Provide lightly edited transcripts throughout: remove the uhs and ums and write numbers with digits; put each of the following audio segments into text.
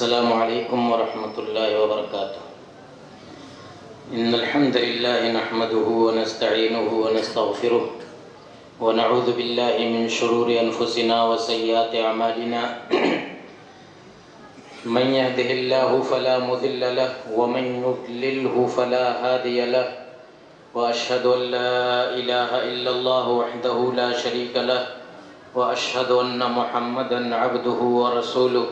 السلام علیکم ورحمۃ اللہ وبرکاتہ ان الحمد للہ نحمده ونستعینه ونستغفره ونعوذ باللہ من شرور انفسنا وسیئات اعمالنا من يهده الله فلا مضل له ومن يضلله فلا هادي له واشهد ان لا اله الا الله وحده لا شريك له واشهد ان محمدا عبده ورسوله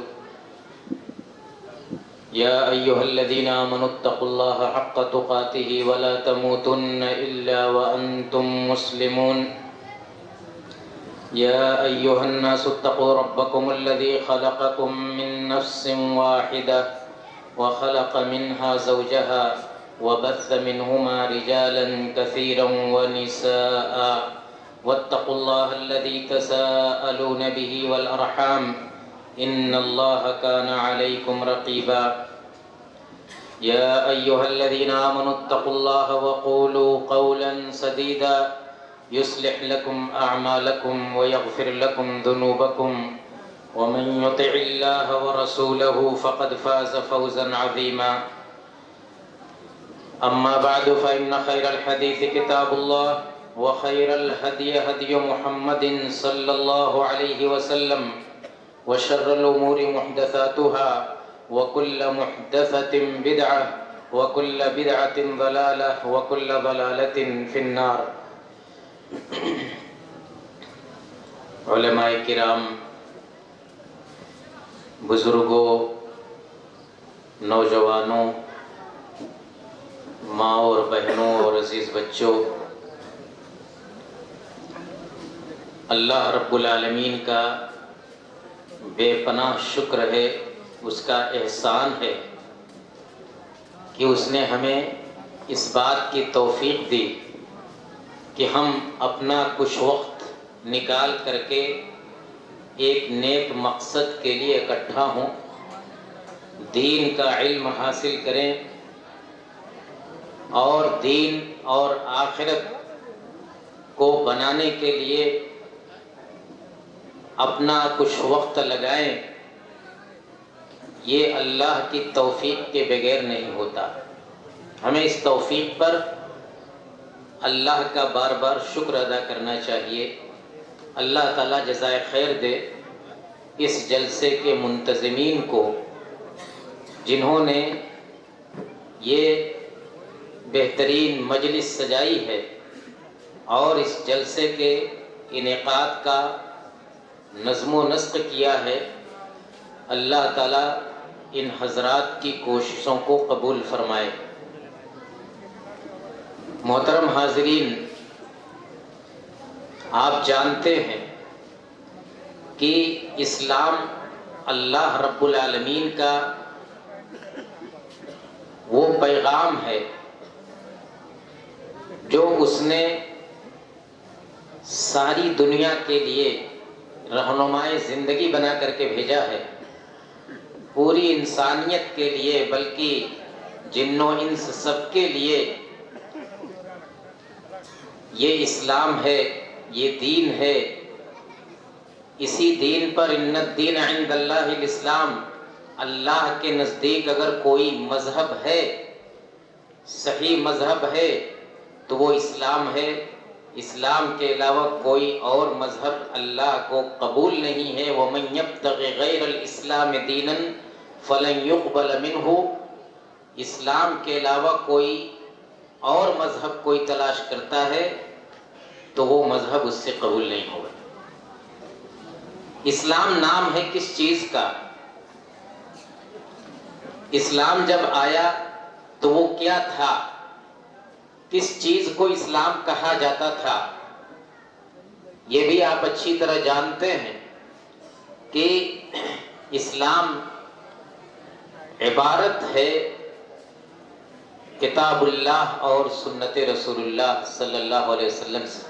يا أيها الذين آمنوا اتقوا الله حق تقاته ولا تموتن إلا وأنتم مسلمون يا أيها الناس اتقوا ربكم الذي خلقكم من نفس واحدة وخلق منها زوجها وبث منهما رجالا كثيرا ونساء واتقوا الله الذي تساءلون به والأرحام إن الله كان عليكم رقيبا يا أيها الذين آمنوا اتقوا الله وقولوا قولا سديدا يصلح لكم أعمالكم ويغفر لكم ذنوبكم ومن يطع الله ورسوله فقد فاز فوزا عظيما أما بعد فإن خير الحديث كتاب الله وخير الهدي هدي محمد صلى الله عليه وسلم وشر الأمور محدثاتها وكل محدثة بدعة وكل بدعة ضلالة وكل ضلالة في النار. علماء کرام، بزرگوں، نوجوانوں، ماں اور بہنوں اور عزیز بچوں، اللہ رب العالمین کا بے پناہ شکر ہے، اس کا احسان ہے کہ اس نے ہمیں اس بات کی توفیق دی کہ ہم اپنا کچھ وقت نکال کر کے ایک نیک مقصد کے لیے اکٹھا ہوں، دین کا علم حاصل کریں اور دین اور آخرت کو بنانے کے لیے اپنا کچھ وقت لگائیں. یہ اللہ کی توفیق کے بغیر نہیں ہوتا. ہمیں اس توفیق پر اللہ کا بار بار شکر ادا کرنا چاہیے. اللہ تعالیٰ جزائے خیر دے اس جلسے کے منتظمین کو، جنہوں نے یہ بہترین مجلس سجائی ہے اور اس جلسے کے انعقاد کا نظم و نسق کیا ہے. اللہ تعالیٰ ان حضرات کی کوششوں کو قبول فرمائے. محترم حاضرین، آپ جانتے ہیں کہ اسلام اللہ رب العالمین کا وہ پیغام ہے جو اس نے ساری دنیا کے لیے رہنمائے زندگی بنا کر کے بھیجا ہے، پوری انسانیت کے لیے، بلکہ جن و انس سب کے لیے یہ اسلام ہے، یہ دین ہے. اسی دین پر ان الدین عند اللہ الاسلام، اللہ کے نزدیک اگر کوئی مذہب ہے، صحیح مذہب ہے تو وہ اسلام ہے. اسلام کے علاوہ کوئی اور مذہب اللہ کو قبول نہیں ہے. وَمَن يَبْتَغِ غَيْرَ الْإِسْلَامِ دِينًا فَلَن يُقْبَلَ مِنْهُ. اسلام کے علاوہ کوئی اور مذہب کوئی تلاش کرتا ہے تو وہ مذہب اس سے قبول نہیں ہوگا. اسلام نام ہے کس چیز کا؟ اسلام جب آیا تو وہ کیا تھا؟ کس چیز کو اسلام کہا جاتا تھا؟ یہ بھی آپ اچھی طرح جانتے ہیں کہ اسلام عبارت ہے کتاب اللہ اور سنت رسول اللہ صلی اللہ علیہ وسلم سے.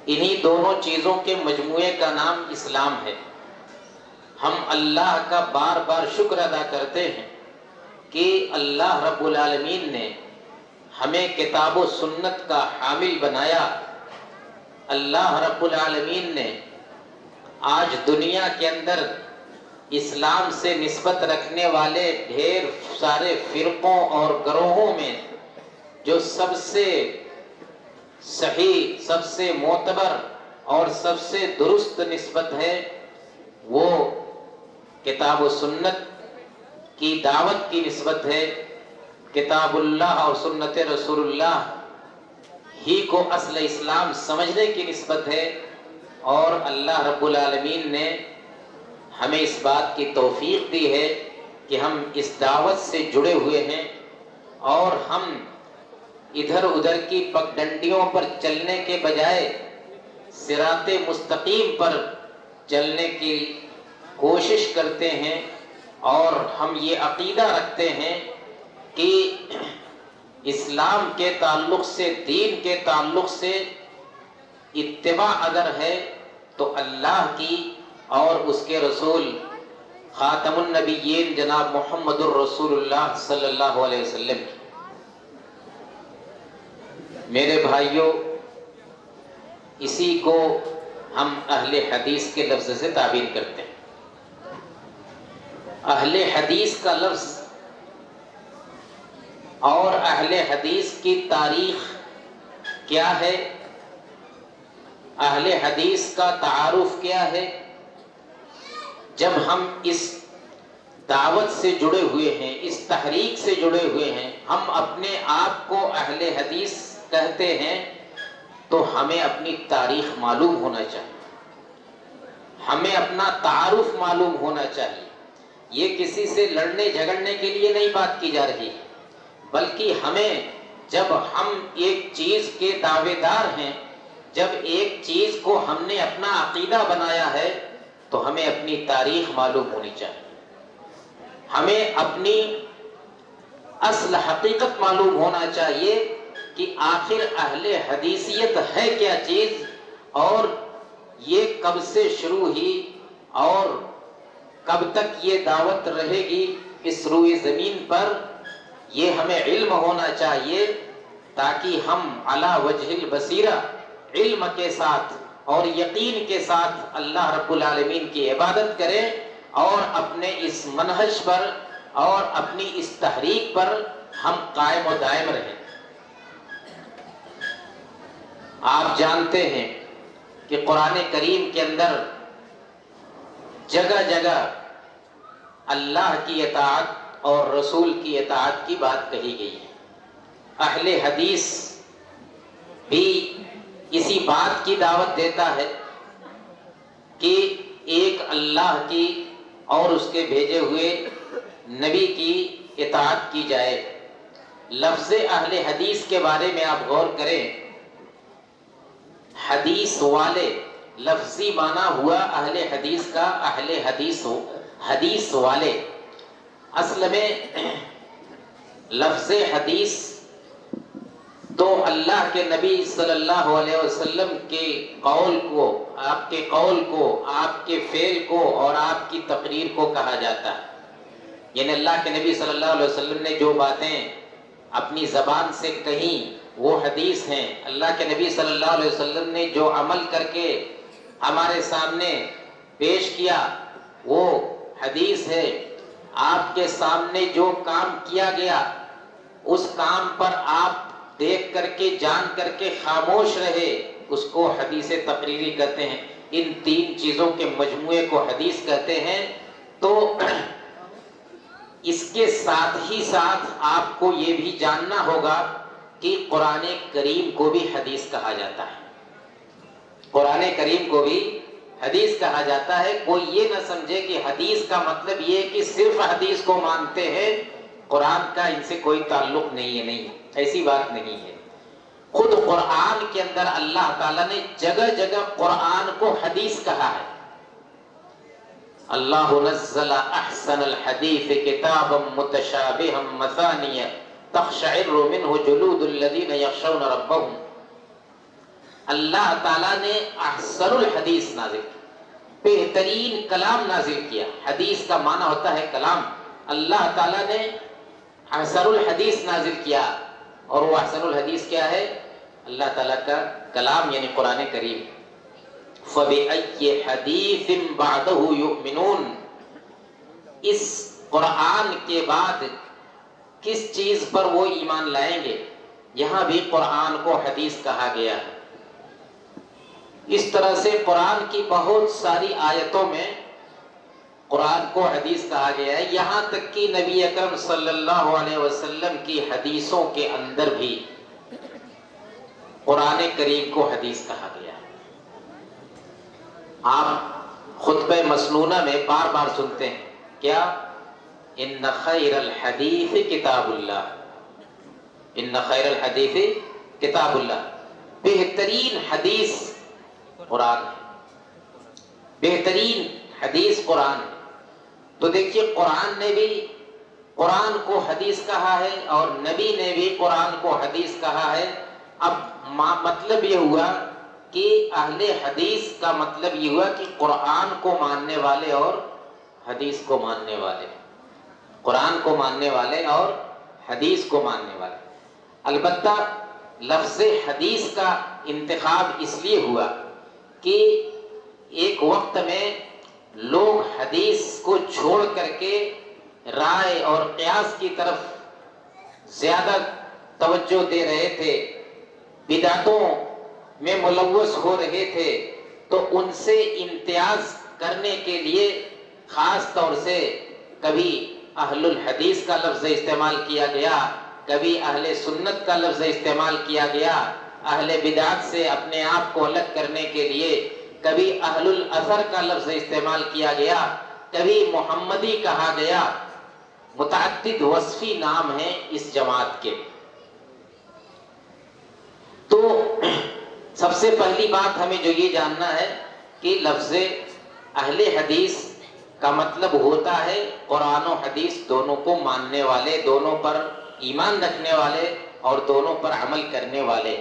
انہی دونوں چیزوں کے مجموعے کا نام اسلام ہے. ہم اللہ کا بار بار شکر ادا کرتے ہیں کہ اللہ رب العالمین نے ہمیں کتاب و سنت کا حامل بنایا. اللہ رب العالمین نے آج دنیا کے اندر اسلام سے نسبت رکھنے والے ڈھیر سارے فرقوں اور گروہوں میں جو سب سے صحیح، سب سے معتبر اور سب سے درست نسبت ہے وہ کتاب و سنت کی دعوت کی نسبت ہے، کتاب اللہ اور سنت رسول اللہ ہی کو اصل اسلام سمجھنے کی نسبت ہے۔ اور اللہ رب العالمین نے ہمیں اس بات کی توفیق دی ہے کہ ہم اس دعوت سے جڑے ہوئے ہیں، اور ہم ادھر ادھر کی پگڈنڈیوں پر چلنے کے بجائے صراط مستقیم پر چلنے کی کوشش کرتے ہیں، اور ہم یہ عقیدہ رکھتے ہیں کہ اسلام کے تعلق سے، دین کے تعلق سے اتباع اگر ہے تو اللہ کی اور اس کے رسول خاتم النبیین جناب محمد الرسول اللہ صلی اللہ علیہ وسلم کی۔ میرے بھائیوں، اسی کو ہم اہل حدیث کے لفظ سے تعبیر کرتے ہیں۔ اہل حدیث کا لفظ اور اہل حدیث کی تاریخ کیا ہے، اہل حدیث کا تعارف کیا ہے، جب ہم اس دعوت سے جڑے ہوئے ہیں، اس تحریک سے جڑے ہوئے ہیں، ہم اپنے آپ کو اہل حدیث کہتے ہیں، تو ہمیں اپنی تاریخ معلوم ہونا چاہیے، ہمیں اپنا تعارف معلوم ہونا چاہیے۔ یہ کسی سے لڑنے جھگڑنے کے لیے نہیں بات کی جا رہی ہے، بلکہ ہمیں، جب ہم ایک چیز کے دعوے دار ہیں، جب ایک چیز کو ہم نے اپنا عقیدہ بنایا ہے، تو ہمیں اپنی تاریخ معلوم ہونی چاہیے، ہمیں اپنی اصل حقیقت معلوم ہونا چاہیے کہ آخر اہل حدیثیت ہے کیا چیز، اور یہ کب سے شروع ہوئی اور کب تک یہ دعوت رہے گی اس روئے زمین پر، یہ ہمیں علم ہونا چاہیے، تاکہ ہم علی وجہ البصیرہ علم کے ساتھ اور یقین کے ساتھ اللہ رب العالمین کی عبادت کریں، اور اپنے اس منہج پر اور اپنی اس تحریک پر ہم قائم و دائم رہیں۔ آپ جانتے ہیں کہ قرآن کریم کے اندر جگہ جگہ اللہ کی اطاعت اور رسول کی اطاعت کی بات کہی گئی ہے۔ اہل حدیث بھی اسی بات کی دعوت دیتا ہے کہ ایک اللہ کی اور اس کے بھیجے ہوئے نبی کی اطاعت کی جائے۔ لفظ اہل حدیث کے بارے میں آپ غور کریں، حدیث والے لفظی معنی ہوا اہل حدیث کا، اہل حدیث ہو، حدیث والے۔ اصل میں لفظ حدیث تو اللہ کے نبی صلی اللہ علیہ وسلم کے قول کو، آپ کے قول کو، آپ کے فعل کو اور آپ کی تقریر کو کہا جاتا ہے۔ یعنی اللہ کے نبی صلی اللہ علیہ وسلم نے جو باتیں اپنی زبان سے کہیں وہ حدیث ہیں، اللہ کے نبی صلی اللہ علیہ وسلم نے جو عمل کر کے ہمارے سامنے پیش کیا وہ حدیث ہے، آپ کے سامنے جو کام کیا گیا اس کام پر آپ دیکھ کر کے، جان کر کے خاموش رہے، اس کو حدیث تقریری کہتے ہیں۔ ان تین چیزوں کے مجموعے کو حدیث کہتے ہیں۔ تو اس کے ساتھ ہی ساتھ آپ کو یہ بھی جاننا ہوگا کہ قرآن کریم کو بھی حدیث کہا جاتا ہے، قرآن کریم کو بھی حدیث کہا جاتا ہے۔ کوئی یہ نہ سمجھے کہ حدیث کا مطلب یہ کہ صرف حدیث کو مانتے ہیں، قرآن کا ان سے کوئی تعلق نہیں ہے، نہیں، ایسی بات نہیں ہے۔ خود قرآن کے اندر اللہ تعالیٰ نے جگہ جگہ قرآن کو حدیث کہا ہے۔ اللہ نزل احسن الحدیث کتابا متشابہا مثانیہ تقشعر منہ جلود الذین یخشون ربہم۔ اللہ تعالیٰ نے احسن الحدیث نازل کیا، بہترین کلام نازل کیا۔ حدیث کا معنی ہوتا ہے کلام۔ اللہ تعالیٰ نے احسن الحدیث نازل کیا، اور وہ احسن الحدیث کیا ہے؟ اللہ تعالیٰ کا کلام یعنی قرآن کریم۔ فَبِأَيِّ حَدِيثٍ بَعْدَهُ يُؤْمِنُونَ۔ اس قرآن کے بعد کس چیز پر وہ ایمان لائیں گے؟ یہاں بھی قرآن کو حدیث کہا گیا ہے۔ اس طرح سے قرآن کی بہت ساری آیتوں میں قرآن کو حدیث کہا گیا ہے، یہاں تک کہ نبی اکرم صلی اللہ علیہ وسلم کی حدیثوں کے اندر بھی قرآن کریم کو حدیث کہا گیا ہے۔ آپ خطبہ مسنونہ میں بار بار سنتے ہیں کیا؟ ان خیر الحدیث کتاب اللہ، ان خیر الحدیث کتاب اللہ، بہترین حدیث قرآن ہے، بہترین حدیث قرآن ہے۔ تو دیکھیے قرآن نے بھی قرآن کو حدیث کہا ہے اور نبی نے بھی قرآن کو حدیث کہا ہے۔ اب مطلب یہ ہوا کہ اہل حدیث کا مطلب یہ ہوا کہ قرآن کو ماننے والے اور حدیث کو ماننے والے، قرآن کو ماننے والے اور حدیث کو ماننے والے۔ البتہ لفظ حدیث کا انتخاب اس لیے ہوا کہ ایک وقت میں لوگ حدیث کو چھوڑ کر کے رائے اور قیاس کی طرف زیادہ توجہ دے رہے تھے، بدعتوں میں ملوث ہو رہے تھے، تو ان سے امتیاز کرنے کے لیے خاص طور سے کبھی اہل الحدیث کا لفظ استعمال کیا گیا، کبھی اہل سنت کا لفظ استعمال کیا گیا، اہل بدعت سے اپنے آپ کو الگ کرنے کے لیے کبھی اہل الاثر کا لفظ استعمال کیا گیا، کبھی محمدی کہا گیا۔ متعدد وصفی نام ہیں اس جماعت کے۔ تو سب سے پہلی بات ہمیں جو یہ جاننا ہے کہ لفظ اہل حدیث کا مطلب ہوتا ہے قرآن و حدیث دونوں کو ماننے والے، دونوں پر ایمان رکھنے والے اور دونوں پر عمل کرنے والے۔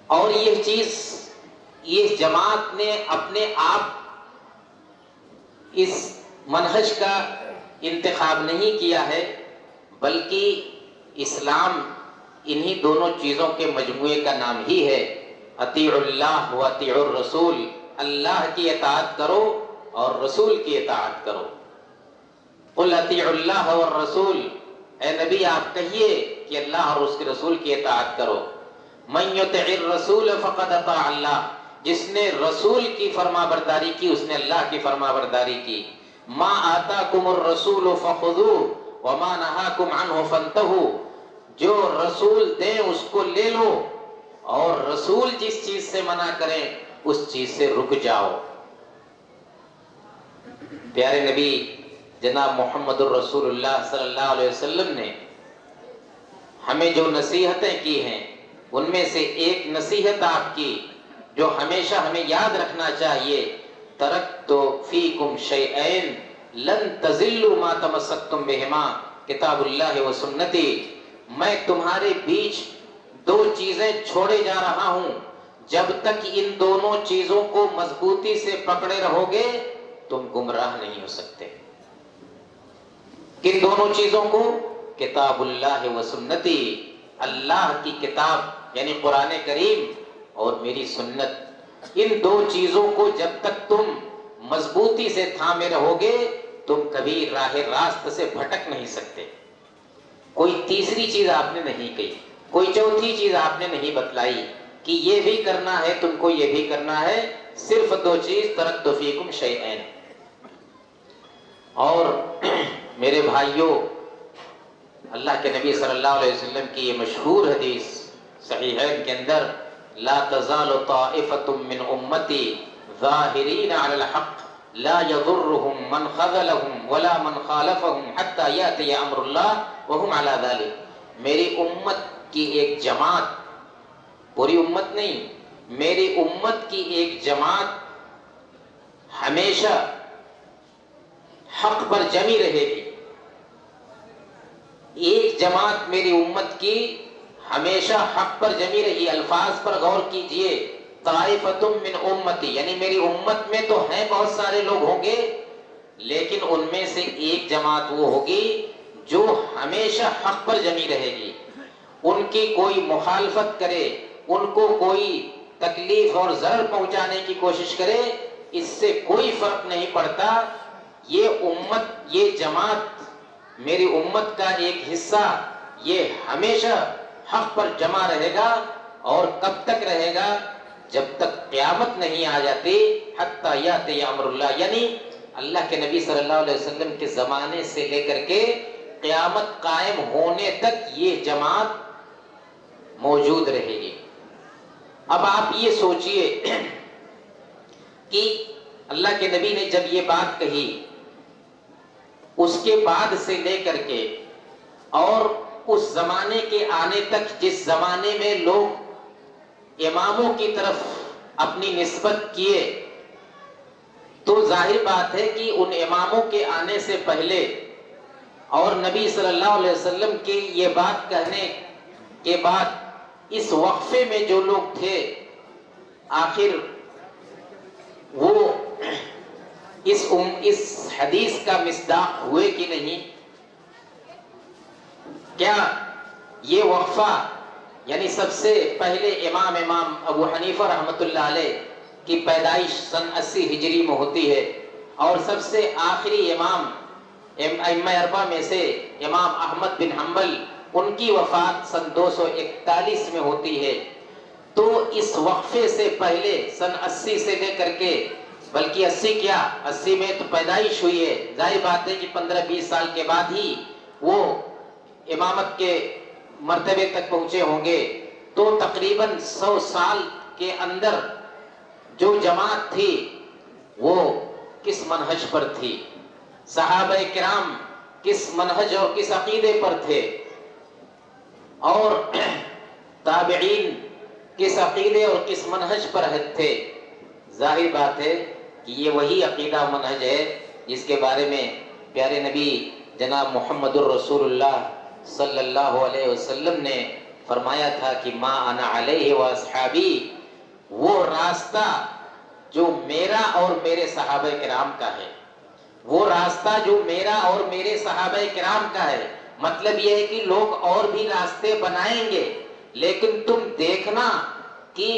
اور یہ چیز یہ جماعت نے اپنے آپ اس منہج کا انتخاب نہیں کیا ہے، بلکہ اسلام انہی دونوں چیزوں کے مجموعے کا نام ہی ہے۔ اطیعوا اللہ و اطیعوا الرسول، اللہ کی اطاعت کرو اور رسول کی اطاعت کرو۔ قل اطیعوا اللہ والرسول، اے نبی آپ کہیے کہ اللہ اور اس کے رسول کی اطاعت کرو۔ من یطع الرسول فقد اطاع اللہ، جس نے رسول کی فرما برداری کی اس نے اللہ کی فرما برداری کی۔ ما آتاکم الرسول فخذوہ وما نہاکم عنہ فانتہوا، جو رسول دیں اس کو لے لو اور رسول جس چیز سے منع کریں اس چیز سے رک جاؤ۔ پیارے نبی جناب محمد الرسول اللہ صلی اللہ علیہ وسلم نے ہمیں جو نصیحتیں کی ہیں ان میں سے ایک نصیحت آپ کی جو ہمیشہ ہمیں یاد رکھنا چاہیے، ترکت فیکم شیئین لن تضلوا ما تمسکتم بہما، کتاب اللہ و سنتی، میں تمہارے بیچ دو چیزیں چھوڑے جا رہا ہوں، جب تک ان دونوں چیزوں کو مضبوطی سے پکڑے رہو گے تم گمراہ نہیں ہو سکتے۔ کن دونوں چیزوں کو؟ کتاب اللہ و سنتی، اللہ کی کتاب یعنی قرآن کریم اور میری سنت، ان دو چیزوں کو جب تک تم مضبوطی سے تھامے رہو گے تم کبھی راہ راست سے بھٹک نہیں سکتے۔ کوئی تیسری چیز آپ نے نہیں کہی، کوئی چوتھی چیز آپ نے نہیں بتلائی کہ یہ بھی کرنا ہے تم کو، یہ بھی کرنا ہے، صرف دو چیز، ترکت فیکم شیئین۔ اور میرے بھائیوں، اللہ کے نبی صلی اللہ علیہ وسلم کی یہ مشہور حدیث صحیحین کے اندر، لا تزال طائفة من امتی ظاہرین علی الحق لا يضرهم من خذلهم ولا من خالفهم حتى يأتي امر اللہ وهم على ذلك، میری امت کی ایک جماعت، پوری امت نہیں، میری امت کی ایک جماعت ہمیشہ حق پر جمی رہے گی۔ ایک جماعت میری امت کی ہمیشہ حق پر جمی رہی۔ الفاظ پر غور کیجئے، طائفۃ من امتی، یعنی میری امت میں تو ہیں بہت سارے لوگ ہوں گے، لیکن ان میں سے ایک جماعت وہ ہوگی جو ہمیشہ حق پر جمی رہے گی۔ ان کی کوئی مخالفت کرے، ان کو کوئی تکلیف اور ضرر پہنچانے کی کوشش کرے، اس سے کوئی فرق نہیں پڑتا، یہ امت، یہ جماعت، میری امت کا ایک حصہ یہ ہمیشہ حق پر جمع رہے گا، اور کب تک رہے گا؟ جب تک قیامت نہیں آ جاتی، حتی یاتی امر اللہ، یعنی اللہ کے نبی صلی اللہ علیہ وسلم کے زمانے سے لے کر کے قیامت قائم ہونے تک یہ جماعت موجود رہے گی۔ اب آپ یہ سوچئے کہ اللہ کے نبی نے جب یہ بات کہی، اس کے بعد سے لے کر کے اور اس زمانے کے آنے تک، جس زمانے میں لوگ اماموں کی طرف اپنی نسبت کیے، تو ظاہر بات ہے کہ ان اماموں کے آنے سے پہلے اور نبی صلی اللہ علیہ وسلم کی یہ بات کہنے کے بعد اس وقفے میں جو لوگ تھے، آخر وہ اس حدیث کا مصداق ہوئے کہ نہیں؟ کیا یہ وقفہ، یعنی سب سے پہلے امام ابو حنیفہ رحمۃ اللہ علیہ کی پیدائش سن 80 ہجری میں ہوتی ہے، اور سب سے آخری امام ائمہ اربعہ میں سے امام احمد بن حنبل، ان کی وفات سن 241 میں ہوتی ہے۔ تو اس وقفے سے پہلے سن 80 سے لے کر کے، بلکہ 80 میں تو پیدائش ہوئی ہے، ظاہر بات ہے کہ 15-20 سال کے بعد ہی وہ امامت کے مرتبے تک پہنچے ہوں گے۔ تو تقریباً 100 سال کے اندر جو جماعت تھی وہ کس منہج پر تھی؟ صحابہ کرام کس منہج اور کس عقیدے پر تھے؟ اور تابعین کس عقیدے اور کس منہج پر تھے؟ ظاہر بات ہے کہ یہ وہی عقیدہ و منہج ہے جس کے بارے میں پیارے نبی جناب محمد الرسول اللہ صلی اللہ علیہ وسلم نے فرمایا تھا کہ ما انا علیہ واصحابی، وہ راستہ جو میرا اور میرے صحابہ کرام کا ہے، وہ راستہ جو میرا اور میرے صحابہ کرام کا ہے۔ مطلب یہ ہے کہ لوگ اور بھی راستے بنائیں گے، لیکن تم دیکھنا کہ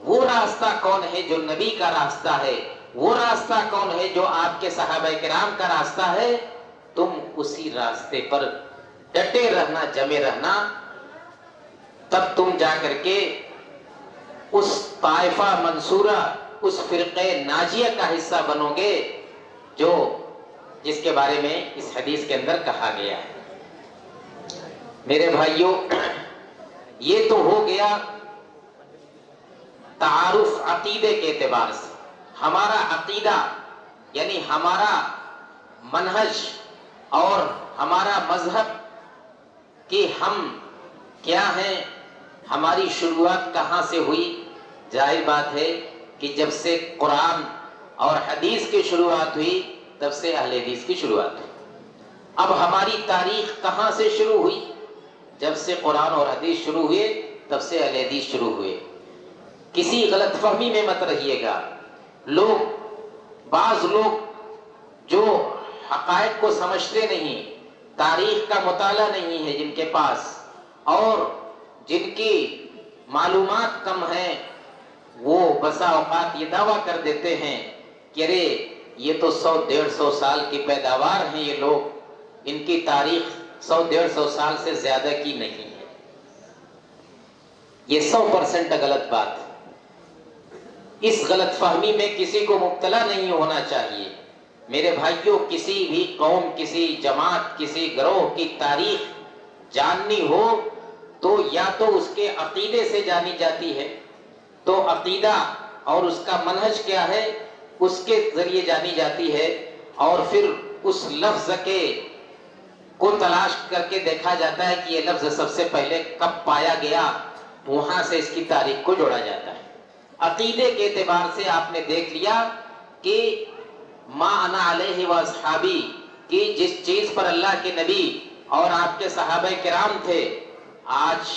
وہ راستہ کون ہے جو نبی کا راستہ ہے، وہ راستہ کون ہے جو آپ کے صحابہ کرام کا راستہ ہے، تم اسی راستے پر ڈٹے رہنا، جمے رہنا، تب تم جا کر کے اس طائفہ منصورہ، اس فرقہ ناجیہ کا حصہ بنو گے جس کے بارے میں اس حدیث کے اندر کہا گیا ہے۔ میرے بھائیوں، یہ تو ہو گیا تعارف عقیدے کے اعتبار سے۔ ہمارا عقیدہ یعنی ہمارا منہج اور ہمارا مذہب کہ ہم کیا ہیں، ہماری شروعات کہاں سے ہوئی؟ ظاہر بات ہے کہ جب سے قرآن اور حدیث کی شروعات ہوئی، تب سے اہل حدیث کی شروعات ہوئی۔ اب ہماری تاریخ کہاں سے شروع ہوئی؟ جب سے قرآن اور حدیث شروع ہوئے، تب سے اہل حدیث شروع ہوئے۔ کسی غلط فہمی میں مت رہیے گا۔ بعض لوگ جو حقائق کو سمجھتے نہیں، تاریخ کا مطالعہ نہیں ہے جن کے پاس، اور جن کی معلومات کم ہیں، وہ بسا اوقات یہ دعویٰ کر دیتے ہیں کہ ارے یہ تو 100-150 سال کی پیداوار ہیں، یہ لوگ، ان کی تاریخ 100-150 سال سے زیادہ کی نہیں ہے۔ یہ 100% غلط بات ہے۔ اس غلط فہمی میں کسی کو مبتلا نہیں ہونا چاہیے۔ میرے بھائیوں، کسی بھی قوم، کسی جماعت، کسی گروہ کی تاریخ جاننی ہو تو یا تو اس کے عقیدے سے جانی جاتی ہے، تو عقیدہ اور اس کا منہج کیا ہے، اس کے ذریعے جانی جاتی ہے، اور پھر اس لفظ کو تلاش کر کے دیکھا جاتا ہے کہ یہ لفظ سب سے پہلے کب پایا گیا، وہاں سے اس کی تاریخ کو جوڑا جاتا ہے۔ عقیدے کے اعتبار سے آپ نے دیکھ لیا کہ ما انا علیہ واصحابی کہ جس چیز پر اللہ کے نبی اور آپ کے صحابہ کرام تھے، آج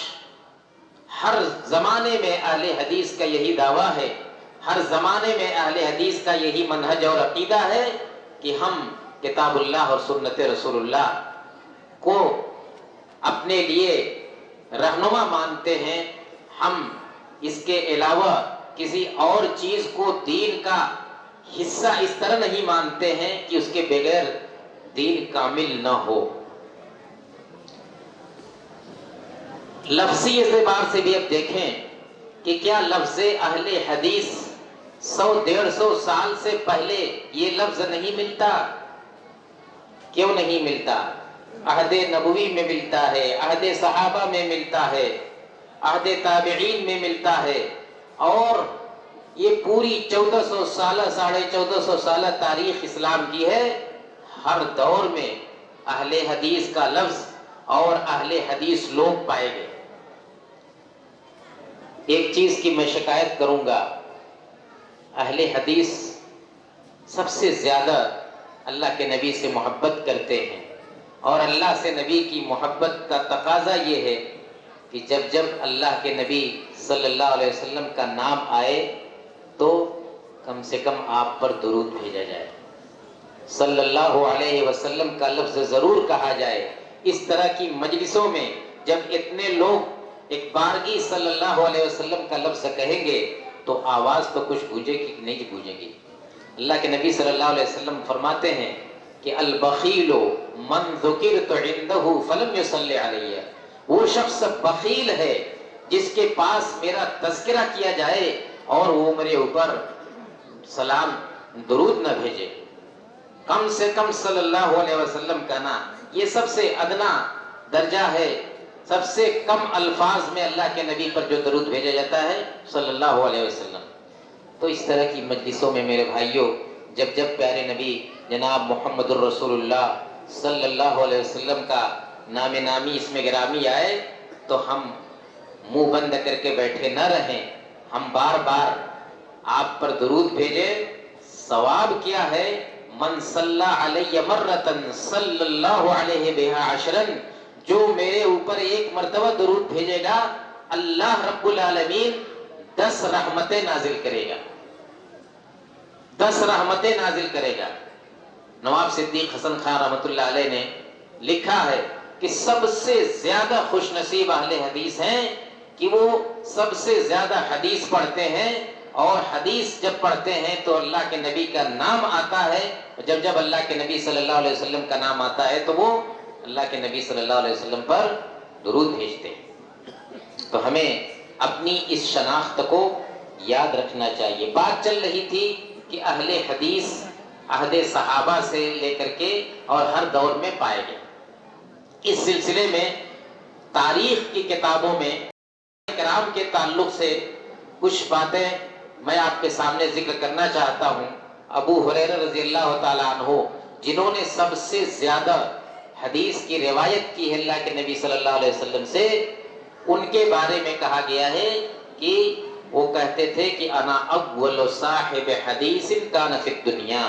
ہر زمانے میں اہل حدیث کا یہی دعویٰ ہے، ہر زمانے میں اہل حدیث کا یہی منہج اور عقیدہ ہے کہ ہم کتاب اللہ اور سنت رسول اللہ کو اپنے لیے رہنما مانتے ہیں۔ ہم اس کے علاوہ کسی اور چیز کو دین کا حصہ اس طرح نہیں مانتے ہیں کہ اس کے بغیر دین کامل نہ ہو۔ لفظی اعتبار سے بھی اب دیکھیں کہ کیا لفظ اہل حدیث 100-150 سال سے پہلے یہ لفظ نہیں ملتا؟ کیوں نہیں ملتا؟ عہد نبوی میں ملتا ہے، عہد صحابہ میں ملتا ہے، عہد تابعین میں ملتا ہے، اور یہ پوری 1400 سالہ 1450 سالہ تاریخ اسلام کی ہے۔ ہر دور میں اہل حدیث کا لفظ اور اہل حدیث لوگ پائے گئے۔ ایک چیز کی میں شکایت کروں گا، اہل حدیث سب سے زیادہ اللہ کے نبی سے محبت کرتے ہیں، اور اللہ سے نبی کی محبت کا تقاضا یہ ہے کہ جب جب اللہ کے نبی صلی اللہ علیہ وسلم کا نام آئے تو کم سے کم آپ پر درود بھیجا جائے، صلی اللہ علیہ وسلم کا لفظ ضرور کہا جائے۔ اس طرح کی مجلسوں میں جب اتنے لوگ ایک بارگی صلی اللہ علیہ وسلم کا لفظ کہیں گے تو آواز تو کچھ گونجے گی کہ نہیں گونجے گی؟ اللہ کے نبی صلی اللہ علیہ وسلم فرماتے ہیں کہ البخیل من ذکرت عندہ فلم یصلی علیہ، وہ شخص بخیل ہے جس کے پاس میرا تذکرہ کیا جائے اور وہ میرے اوپر سلام درود نہ بھیجے۔ کم سے کم صلی اللہ علیہ وسلم کا نام، یہ سب سے ادنا درجہ ہے، سب سے کم الفاظ میں اللہ کے نبی پر جو درود بھیجا جاتا ہے صلی اللہ علیہ وسلم۔ تو اس طرح کی مجلسوں میں میرے بھائیوں، جب جب پیارے نبی جناب محمد الرسول اللہ صلی اللہ علیہ وسلم کا نام نامی اس میں گرامی آئے تو ہم منہ بند کر کے بیٹھے نہ رہیں، ہم بار بار آپ پر درود بھیجیں۔ ثواب کیا ہے؟ من صلی علیہ مرتن صلی اللہ علیہ بہا عشرن، جو میرے اوپر ایک مرتبہ درود بھیجے گا اللہ رب العالمین 10 رحمتیں نازل کرے گا، 10 رحمتیں نازل کرے گا۔ نواب صدیق حسن خان رحمۃ اللہ علیہ نے لکھا ہے کہ سب سے زیادہ خوش نصیب اہل حدیث ہیں کہ وہ سب سے زیادہ حدیث پڑھتے ہیں، اور حدیث جب پڑھتے ہیں تو اللہ کے نبی کا نام آتا ہے، جب جب اللہ کے نبی صلی اللہ علیہ وسلم کا نام آتا ہے تو وہ اللہ کے نبی صلی اللہ علیہ وسلم پر درود بھیجتے ہیں۔ تو ہمیں اپنی اس شناخت کو یاد رکھنا چاہیے۔ بات چل رہی تھی کہ اہل حدیث عہد صحابہ سے لے کر کے اور ہر دور میں پائے گئے۔ اس سلسلے میں تاریخ کی کتابوں میں کرام کے تعلق سے کچھ باتیں میں آپ کے سامنے ذکر کرنا چاہتا ہوں۔ ابو ہریرہ رضی اللہ تعالیٰ عنہ جنہوں نے سب سے زیادہ حدیث کی روایت کی ہے اللہ کے نبی صلی اللہ علیہ وسلم سے، ان کے بارے میں کہا گیا ہے کہ وہ کہتے تھے کہ انا اول صاحب حدیث کان فی الدنیا،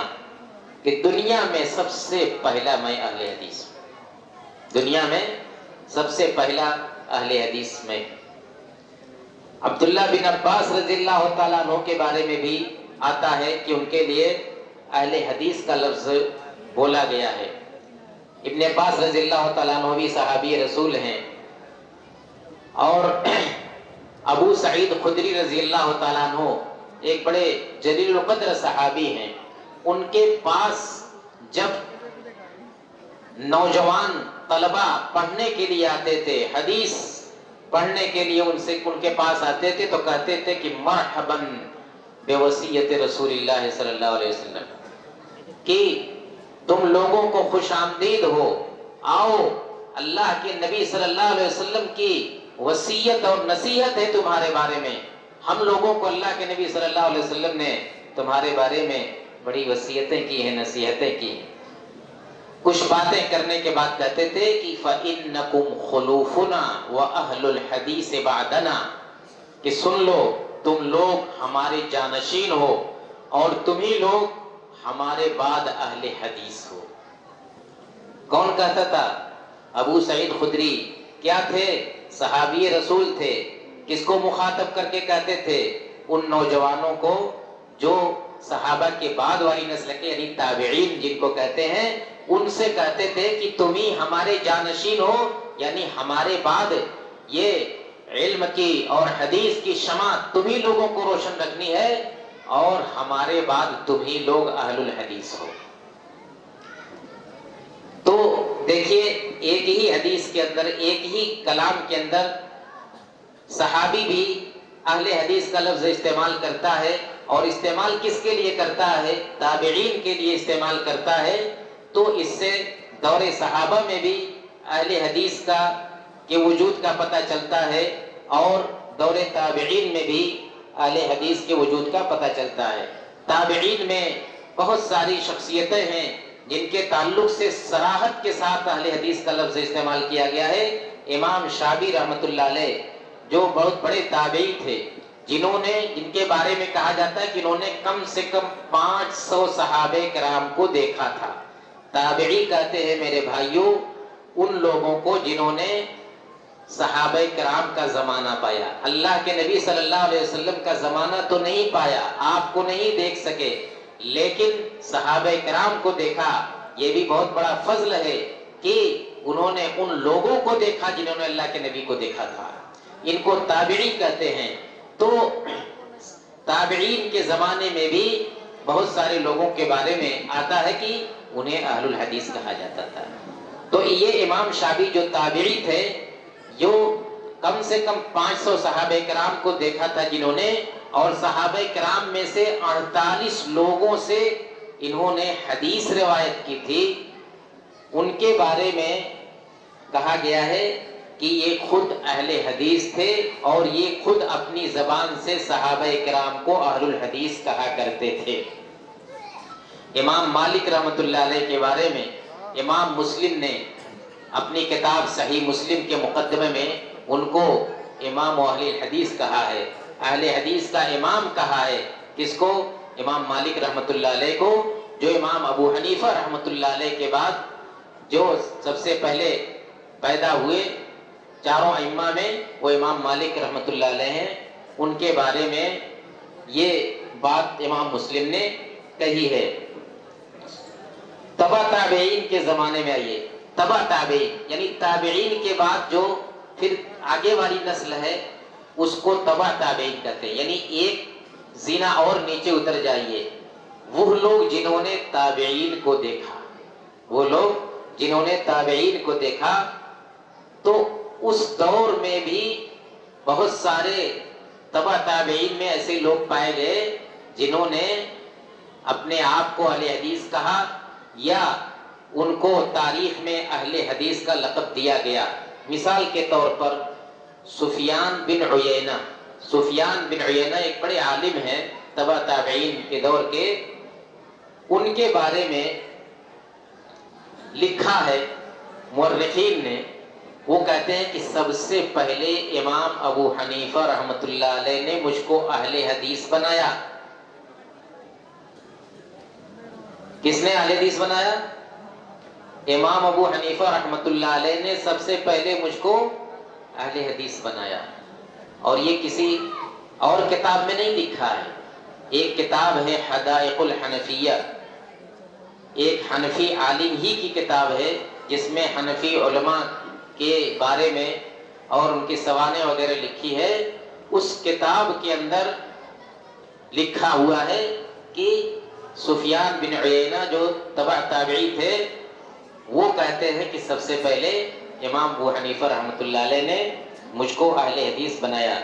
کہ دنیا میں سب سے پہلا میں اہل حدیث، دنیا میں سب سے پہلا اہل حدیث میں۔ عبداللہ بن عباس رضی اللہ تعالیٰ عنہ کے بارے میں بھی آتا ہے کہ ان کے لیے اہل حدیث کا لفظ بولا گیا ہے۔ ابن عباس رضی اللہ تعالیٰ عنہ بھی صحابی رسول ہیں، اور ابو سعید خدری رضی اللہ تعالیٰ عنہ ایک بڑے جلیل القدر صحابی ہیں۔ ان کے پاس جب نوجوان طلبہ پڑھنے کے لیے آتے تھے، حدیث پڑھنے کے لیے ان کے پاس آتے تھے تو کہتے تھے کہ مرحباً بوصیت رسول اللہ صلی اللہ علیہ وسلم، کہ تم لوگوں کو خوش آمدید ہو، آؤ اللہ کے نبی صلی اللہ علیہ وسلم کی وصیت اور نصیحت ہے تمہارے بارے میں۔ ہم لوگوں کو اللہ کے نبی صلی اللہ علیہ وسلم نے تمہارے بارے میں بڑی وصیتیں کی ہیں، نصیحتیں کی ہیں۔ کچھ باتیں کرنے کے بعد کہتے تھے کہ فَإِنَّكُمْ خُلُوفُنَا وَأَهْلُ الْحَدِيثِ بَعْدَنَا، کہ سن لو تم لوگ ہمارے جانشین ہو اور تمہیں لوگ ہمارے بعد اہل حدیث ہو۔ کون کہتا تھا؟ ابو سعید خدری کیا تھے؟ صحابی رسول تھے۔ کس کو مخاطب کر کے کہتے تھے؟ ان نوجوانوں کو جو صحابہ کے بعد والی نسل کے یعنی تابعین جن کو کہتے ہیں، ان سے کہتے تھے کہ تم ہی ہمارے جانشین ہو، یعنی ہمارے بعد یہ علم کی اور حدیث کی شمع تم ہی لوگوں کو روشن رکھنی ہے۔ اور ہمارے بعد تم ہی لوگ اہل الحدیث ہو۔ تو دیکھیے ایک ہی حدیث کے اندر، ایک ہی کلام کے اندر صحابی بھی اہل حدیث کا لفظ استعمال کرتا ہے، اور استعمال کس کے لیے کرتا ہے؟ تابعین کے لیے استعمال کرتا ہے۔ تو اس سے دور صحابہ میں بھی اہل حدیث کا کے وجود کا پتہ چلتا ہے، اور دور تابعین میں بھی اہل حدیث کے وجود کا پتہ چلتا ہے۔ تابعین میں بہت ساری شخصیتیں ہیں جن کے تعلق سے صراحت کے ساتھ اہل حدیث کا لفظ استعمال کیا گیا ہے۔ امام شعبی رحمۃ اللہ علیہ جو بہت بڑے تابعی تھے، جن کے بارے میں کہا جاتا ہے کہ انہوں نے کم سے کم 500 صحابہ کرام کو دیکھا تھا۔ تابعی کہتے ہیں میرے بھائیوں ان لوگوں کو جنہوں نے صحابہ کرام کا زمانہ پایا۔ اللہ کے نبی صلی اللہ علیہ وسلم کا زمانہ تو نہیں پایا، آپ کو نہیں دیکھ سکے، لیکن صحابہ کرام کو دیکھا۔ یہ بھی بہت بڑا فضل ہے کہ انہوں نے ان لوگوں کو دیکھا جنہوں نے اللہ کے نبی کو دیکھا تھا۔ ان کو تابعی کہتے ہیں۔ تو تابعین کے زمانے میں بھی بہت سارے لوگوں کے بارے میں آتا ہے کہ انہیں اہل الحدیث کہا جاتا تھا۔ تو یہ امام شعبی جو تابعی تھے، جو کم سے کم 500 صحابہ کرام کو دیکھا تھا جنہوں نے، اور صحابہ کرام میں سے 48 لوگوں سے انہوں نے حدیث روایت کی تھی، ان کے بارے میں کہا گیا ہے کہ یہ خود اہل حدیث تھے، اور یہ خود اپنی زبان سے صحابہ کرام کو اہل الحدیث کہا کرتے تھے۔ امام مالک رحمۃ اللہ علیہ کے بارے میں امام مسلم نے اپنی کتاب صحیح مسلم کے مقدمے میں ان کو امام اہل الحدیث کہا ہے، اہل حدیث کا امام کہا ہے۔ کس کو؟ امام مالک رحمۃ اللہ علیہ کو، جو امام ابو حنیفہ رحمۃ اللہ علیہ کے بعد جو سب سے پہلے پیدا ہوئے چاروں ائمہ میں، وہ امام مالک رحمۃ اللہ علیہ ہیں۔ ان کے بارے میں یہ بات امام مسلم نے کہی ہے۔ تبع تابعین کے زمانے میں آئیے، تبع تابعین یعنی تابعین کے بعد جو پھر آگے والی نسل ہے اس کو تبع تابعین کہتے ہیں، یعنی ایک زینا اور نیچے اتر جائیے، وہ لوگ جنہوں نے تابعین کو دیکھا، وہ لوگ جنہوں نے تابعین کو دیکھا۔ تو اس دور میں بھی بہت سارے تبع تابعین میں ایسے لوگ پائے گئے جنہوں نے اپنے آپ کو اہل حدیث کہا، یا ان کو تاریخ میں اہل حدیث کا لقب دیا گیا۔ مثال کے طور پر سفیان بن عیینہ، سفیان بن عیینہ ایک بڑے عالم ہیں تبع تابعین کے دور کے، ان کے بارے میں لکھا ہے مورخین نے، وہ کہتے ہیں کہ سب سے پہلے امام ابو حنیفہ رحمۃ اللہ علیہ نے مجھ کو اہل حدیث بنایا۔ کس نے اہل حدیث بنایا؟ امام ابو حنیفہ رحمۃ اللہ علیہ نے سب سے پہلے مجھ کو اہل حدیث بنایا، اور یہ کسی اور کتاب میں نہیں لکھا ہے۔ ایک کتاب ہے حدائق الحنفیہ، ایک حنفی عالم ہی کی کتاب ہے جس میں حنفی علماء کے بارے میں اور ان کی سوانح وغیرہ لکھی ہے۔ اس کتاب کے اندر لکھا ہوا ہے کہ سفیان بن عیینہ جو تبع تابعی تھے، وہ کہتے ہیں کہ سب سے پہلے امام ابو حنیفہ رحمۃ اللہ علیہ نے مجھ کو اہل حدیث بنایا۔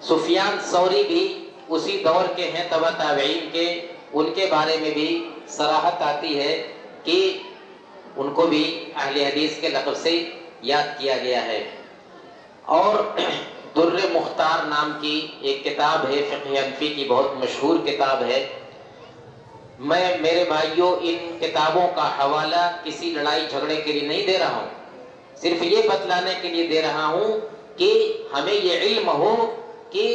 سفیان ثوری بھی اسی دور کے ہیں تبع تابعین کے، ان کے بارے میں بھی صراحت آتی ہے کہ ان کو بھی اہل حدیث کے لقب سے یاد کیا گیا ہے۔ اور در مختار نام کی ایک کتاب ہے فقہ حنفی کی، بہت مشہور کتاب ہے۔ میں میرے بھائیوں ان کتابوں کا حوالہ کسی لڑائی جھگڑے کے لیے نہیں دے رہا ہوں، صرف یہ بتلانے کے لیے دے رہا ہوں کہ ہمیں یہ علم ہو کہ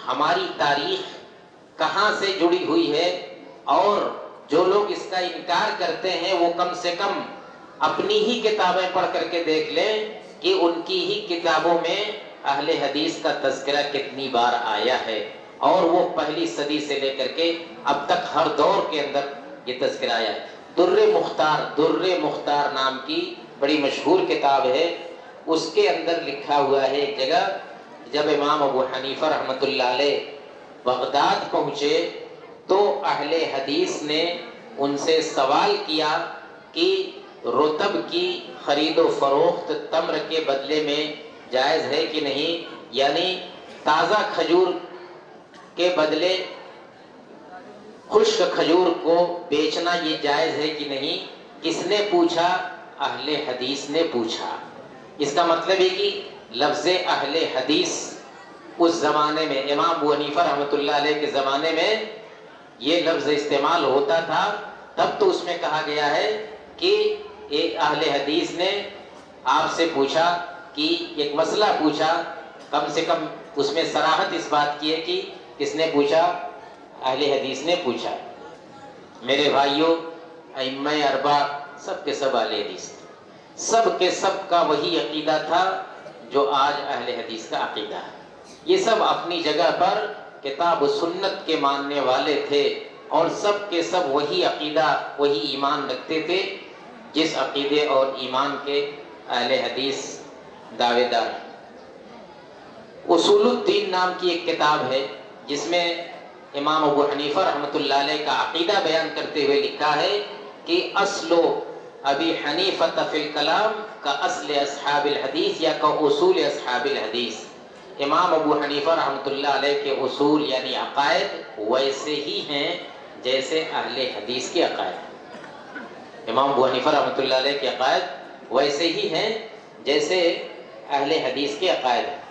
ہماری تاریخ کہاں سے جڑی ہوئی ہے، اور جو لوگ اس کا انکار کرتے ہیں وہ کم سے کم اپنی ہی کتابیں پڑھ کر کے دیکھ لیں کہ ان کی ہی کتابوں میں اہل حدیث کا تذکرہ کتنی بار آیا ہے، اور وہ پہلی صدی سے لے کر کے اب تک ہر دور کے اندر یہ تذکرہ آیا ہے۔ در مختار نام کی بڑی مشہور کتاب ہے، اس کے اندر لکھا ہوا ہے ایک جگہ، جب امام ابو حنیفہ رحمۃ اللہ علیہ بغداد پہنچے تو اہل حدیث نے ان سے سوال کیا کہ رطب کی خرید و فروخت تمر کے بدلے میں جائز ہے کہ نہیں، یعنی تازہ کھجور کے بدلے خشک کھجور کو بیچنا یہ جائز ہے کہ نہیں؟ کس نے پوچھا؟ اہل حدیث نے پوچھا۔ اس کا مطلب ہے کہ لفظ اہل حدیث اس زمانے میں امام ابو حنیفہ رحمۃ اللہ علیہ کے زمانے میں یہ لفظ استعمال ہوتا تھا، تب تو اس میں کہا گیا ہے کہ ایک اہل حدیث نے آپ سے پوچھا کہ ایک مسئلہ پوچھا، کم سے کم اس میں صراحت اس بات کی ہے کہ کس نے پوچھا؟ اہل حدیث نے پوچھا۔ میرے بھائیوں، ائمہ اربعہ سب کے سب اہل حدیث تھے، سب کے سب کا وہی عقیدہ تھا جو آج اہل حدیث کا عقیدہ ہے۔ یہ سب اپنی جگہ پر کتاب و سنت کے ماننے والے تھے، اور سب کے سب وہی عقیدہ وہی ایمان رکھتے تھے جس عقیدے اور ایمان کے اہل حدیث دعوے دار ہیں۔ اصول الدین نام کی ایک کتاب ہے جس میں امام ابو حنیفہ رحمۃ اللہ علیہ کا عقیدہ بیان کرتے ہوئے لکھا ہے کہ اصل ابی حنیفہ فی الکلام کا اصل اصحاب الحدیث یا کا اصول اصحاب الحدیث۔ امام ابو حنیفہ رحمۃ اللہ علیہ کے اصول یعنی عقائد ویسے ہی ہیں جیسے اہل حدیث کے عقائد۔ امام ابو حنیفہ رحمۃ اللہ علیہ کے عقائد ویسے ہی ہیں جیسے اہل حدیث کے عقائد ہیں۔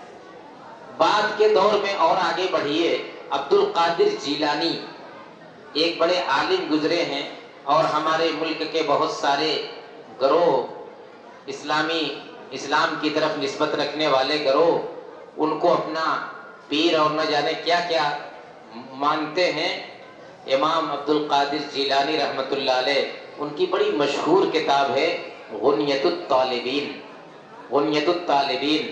بعد کے دور میں اور آگے بڑھیے، عبد القادر جیلانی ایک بڑے عالم گزرے ہیں، اور ہمارے ملک کے بہت سارے گروہ اسلام کی طرف نسبت رکھنے والے گروہ ان کو اپنا پیر اور نہ جانے کیا کیا مانتے ہیں۔ امام عبد القادر جیلانی رحمۃ اللہ علیہ، ان کی بڑی مشہور کتاب ہے غنیۃ الطالبین۔ غنیۃ الطالبین،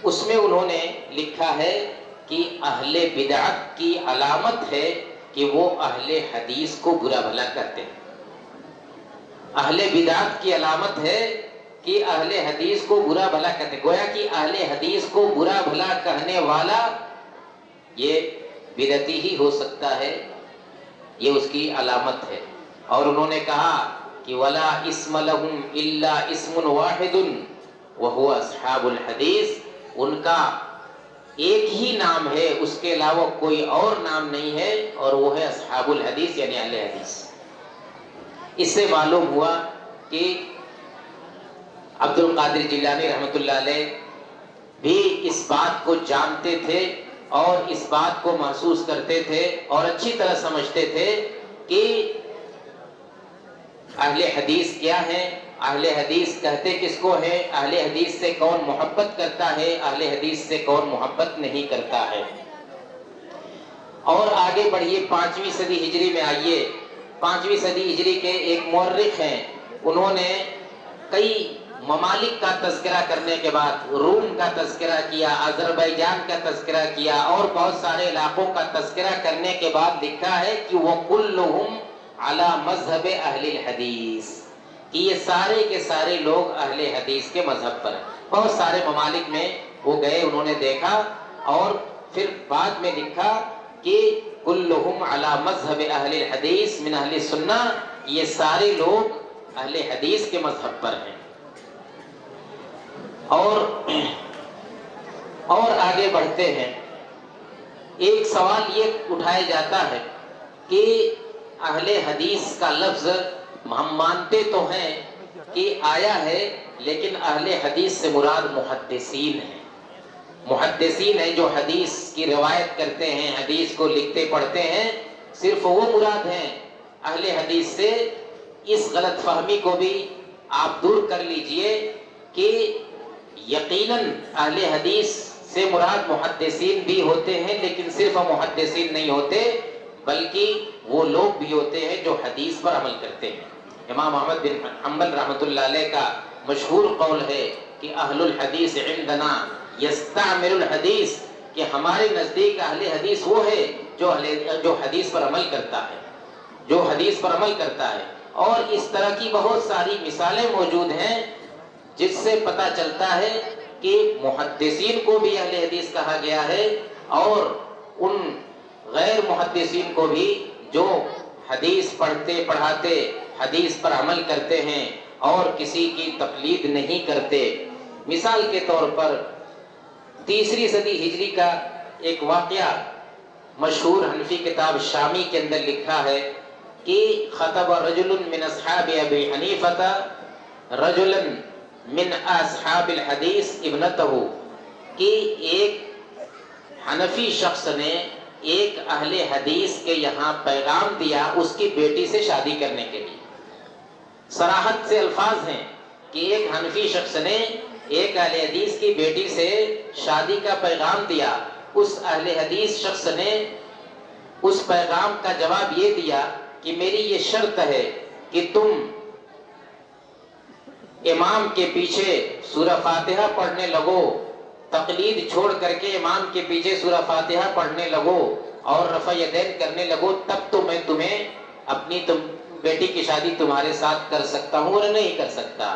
اس میں انہوں نے لکھا ہے کہ اہل بدعت کی علامت ہے کہ وہ اہل حدیث کو برا بھلا کرتے ہیں۔ اہل بدعت کی علامت ہے کہ اہل حدیث کو برا بھلا کرتے ہیں، گویا کہ اہل حدیث کو برا بھلا کہنے والا یہ بدعتی ہی ہو سکتا ہے، یہ اس کی علامت ہے۔ اور انہوں نے کہا کہ وَلَا اسْمَ لَهُمْ إِلَّا اسْمٌ وَاحِدٌ وَهُوَ أَصْحَابُ الْحَدِيثِ، ان کا ایک ہی نام ہے، اس کے علاوہ کوئی اور نام نہیں ہے، اور وہ ہے اصحاب الحدیث یعنی اہل حدیث۔ اس سے معلوم ہوا کہ عبد القادر جیلانی رحمۃ اللہ علیہ بھی اس بات کو جانتے تھے اور اس بات کو محسوس کرتے تھے اور اچھی طرح سمجھتے تھے کہ اہل حدیث کیا ہے، اہل حدیث کہتے کس کو ہے، اہل حدیث سے کون محبت کرتا ہے، اہل حدیث سے کون محبت نہیں کرتا ہے۔ اور آگے بڑھیے 5ویں صدی ہجری میں آئیے۔ 5ویں صدی ہجری کے ایک مورخ ہیں، انہوں نے کئی ممالک کا تذکرہ کرنے کے بعد روم کا تذکرہ کیا، آذربائیجان کا تذکرہ کیا، اور بہت سارے علاقوں کا تذکرہ کرنے کے بعد لکھا ہے کہ وَكُلُّهُمْ عَلَى مَذْهَبِ أَهْلِ الْحَدِيثِ، کہ یہ سارے کے سارے لوگ اہل حدیث کے مذہب پر ہیں۔ بہت سارے ممالک میں وہ گئے، انہوں نے دیکھا، اور پھر بعد میں لکھا کہ کلہم علی مذہب اہل الحدیث من اہل سنہ، یہ سارے لوگ اہل حدیث کے مذہب پر ہیں۔ اور آگے بڑھتے ہیں، ایک سوال یہ اٹھایا جاتا ہے کہ اہل حدیث کا لفظ ہم مانتے تو ہیں کہ آیا ہے، لیکن اہل حدیث سے مراد محدثین ہیں۔ محدثین ہیں جو حدیث کی روایت کرتے ہیں، حدیث کو لکھتے پڑھتے ہیں، صرف وہ مراد ہیں۔ اہل حدیث سے اس غلط فہمی کو بھی آپ دور کر لیجئے کہ یقیناً اہل حدیث سے مراد محدثین بھی ہوتے ہیں، لیکن صرف محدثین نہیں ہوتے، بلکہ وہ لوگ بھی ہوتے ہیں جو حدیث پر عمل کرتے ہیں۔ امام احمد بن حنبل رحمۃ اللہ علیہ کا مشہور قول ہے کہ اہل الحدیث عندنا یستعمل الحدیث، کہ ہمارے نزدیک اہل حدیث وہ ہے جو حدیث پر عمل کرتا ہے، جو حدیث پر عمل کرتا ہے۔ اور اس طرح کی بہت ساری مثالیں موجود ہیں جس سے پتہ چلتا ہے کہ محدثین کو بھی اہل حدیث کہا گیا ہے، اور ان غیر محدثین کو بھی جو حدیث پڑھتے پڑھاتے حدیث پر عمل کرتے ہیں اور کسی کی تقلید نہیں کرتے. مثال کے طور پر 3 صدی ہجری کا ایک واقعہ مشہور حنفی کتاب شامی کے اندر لکھا ہے کہ خطب رجل من اصحاب ابی حنیفہ رجلا من اصحاب الحدیث ابنتہ، کہ ایک حنفی شخص نے ایک اہل حدیث کے یہاں پیغام دیا اس کی بیٹی سے شادی کرنے کے لیے. صراحت سے الفاظ ہیں کہ ایک حنفی شخص نے ایک اہل حدیث کی بیٹی سے شادی کا پیغام دیا. اس اہل حدیث شخص نے اس پیغام کا جواب یہ دیا کہ میری یہ شرط ہے کہ تم امام کے پیچھے سورہ فاتحہ پڑھنے لگو، تقلید چھوڑ کر کے امام کے پیچھے سورہ فاتحہ پڑھنے لگو اور رفع یدین کرنے لگو، تب تو میں تمہیں اپنی بیٹی کی شادی تمہارے ساتھ کر سکتا ہوں اور نہیں کر سکتا.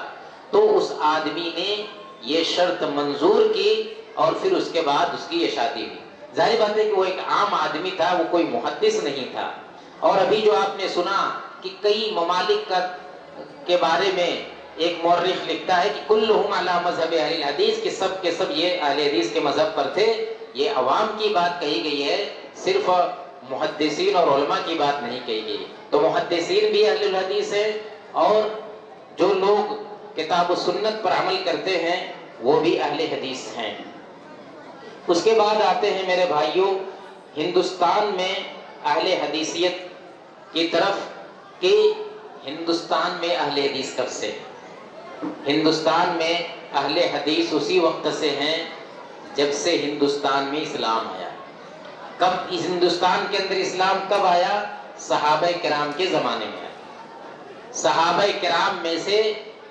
تو اس آدمی نے یہ شرط منظور کی اور پھر اس کے بعد اس کی یہ شادی ہوئی. ظاہر بات ہے کہ وہ ایک عام آدمی تھا، وہ کوئی محدث نہیں تھا. اور ابھی جو آپ نے سنا کہ کئی ممالک کے بارے میں ایک مورخ لکھتا ہے کہ کلہم علی مذہب اہل الحدیث، کہ سب کے سب یہ اہل حدیث کے مذہب پر تھے. یہ عوام کی بات کہی گئی ہے، صرف محدثین اور علماء کی بات نہیں کہی گئی. تو محدثین بھی اہل الحدیث ہیں اور جو لوگ کتاب و سنت پر عمل کرتے ہیں وہ بھی اہل حدیث ہیں. اس کے بعد آتے ہیں میرے بھائیوں ہندوستان میں اہل حدیثیت کی طرف، کہ ہندوستان میں اہل حدیث کب سے؟ ہندوستان میں اہل حدیث اسی وقت سے ہیں جب سے ہندوستان میں اسلام آیا. کب اس ہندوستان کے اندر اسلام کب آیا؟ صحابہ کرام کے زمانے میں آیا. صحابہ کرام میں سے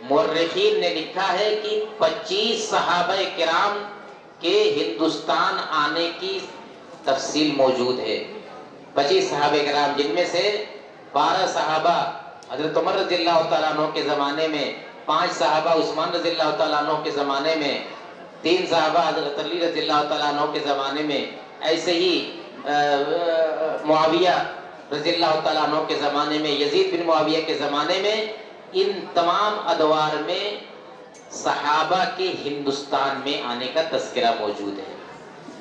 مورخین نے لکھا ہے کہ 25 صحابہ کرام کے ہندوستان آنے کی تفصیل موجود ہے. 25 صحابہ کرام، جن میں سے 12 صحابہ حضرت عمر رضی اللہ تعالیٰ عنہ کے زمانے میں، 5 صحابہ عثمان رضی اللہ تعالیٰ عنہ کے زمانے میں، 3 صحابہ حضرت علی رضی اللہ تعالیٰ عنہ کے زمانے میں، ایسے ہی معاویہ رضی اللہ تعالیٰ عنہ کے زمانے میں، یزید بن معاویہ کے زمانے میں. ان تمام ادوار میں صحابہ کے ہندوستان میں آنے کا تذکرہ موجود ہے.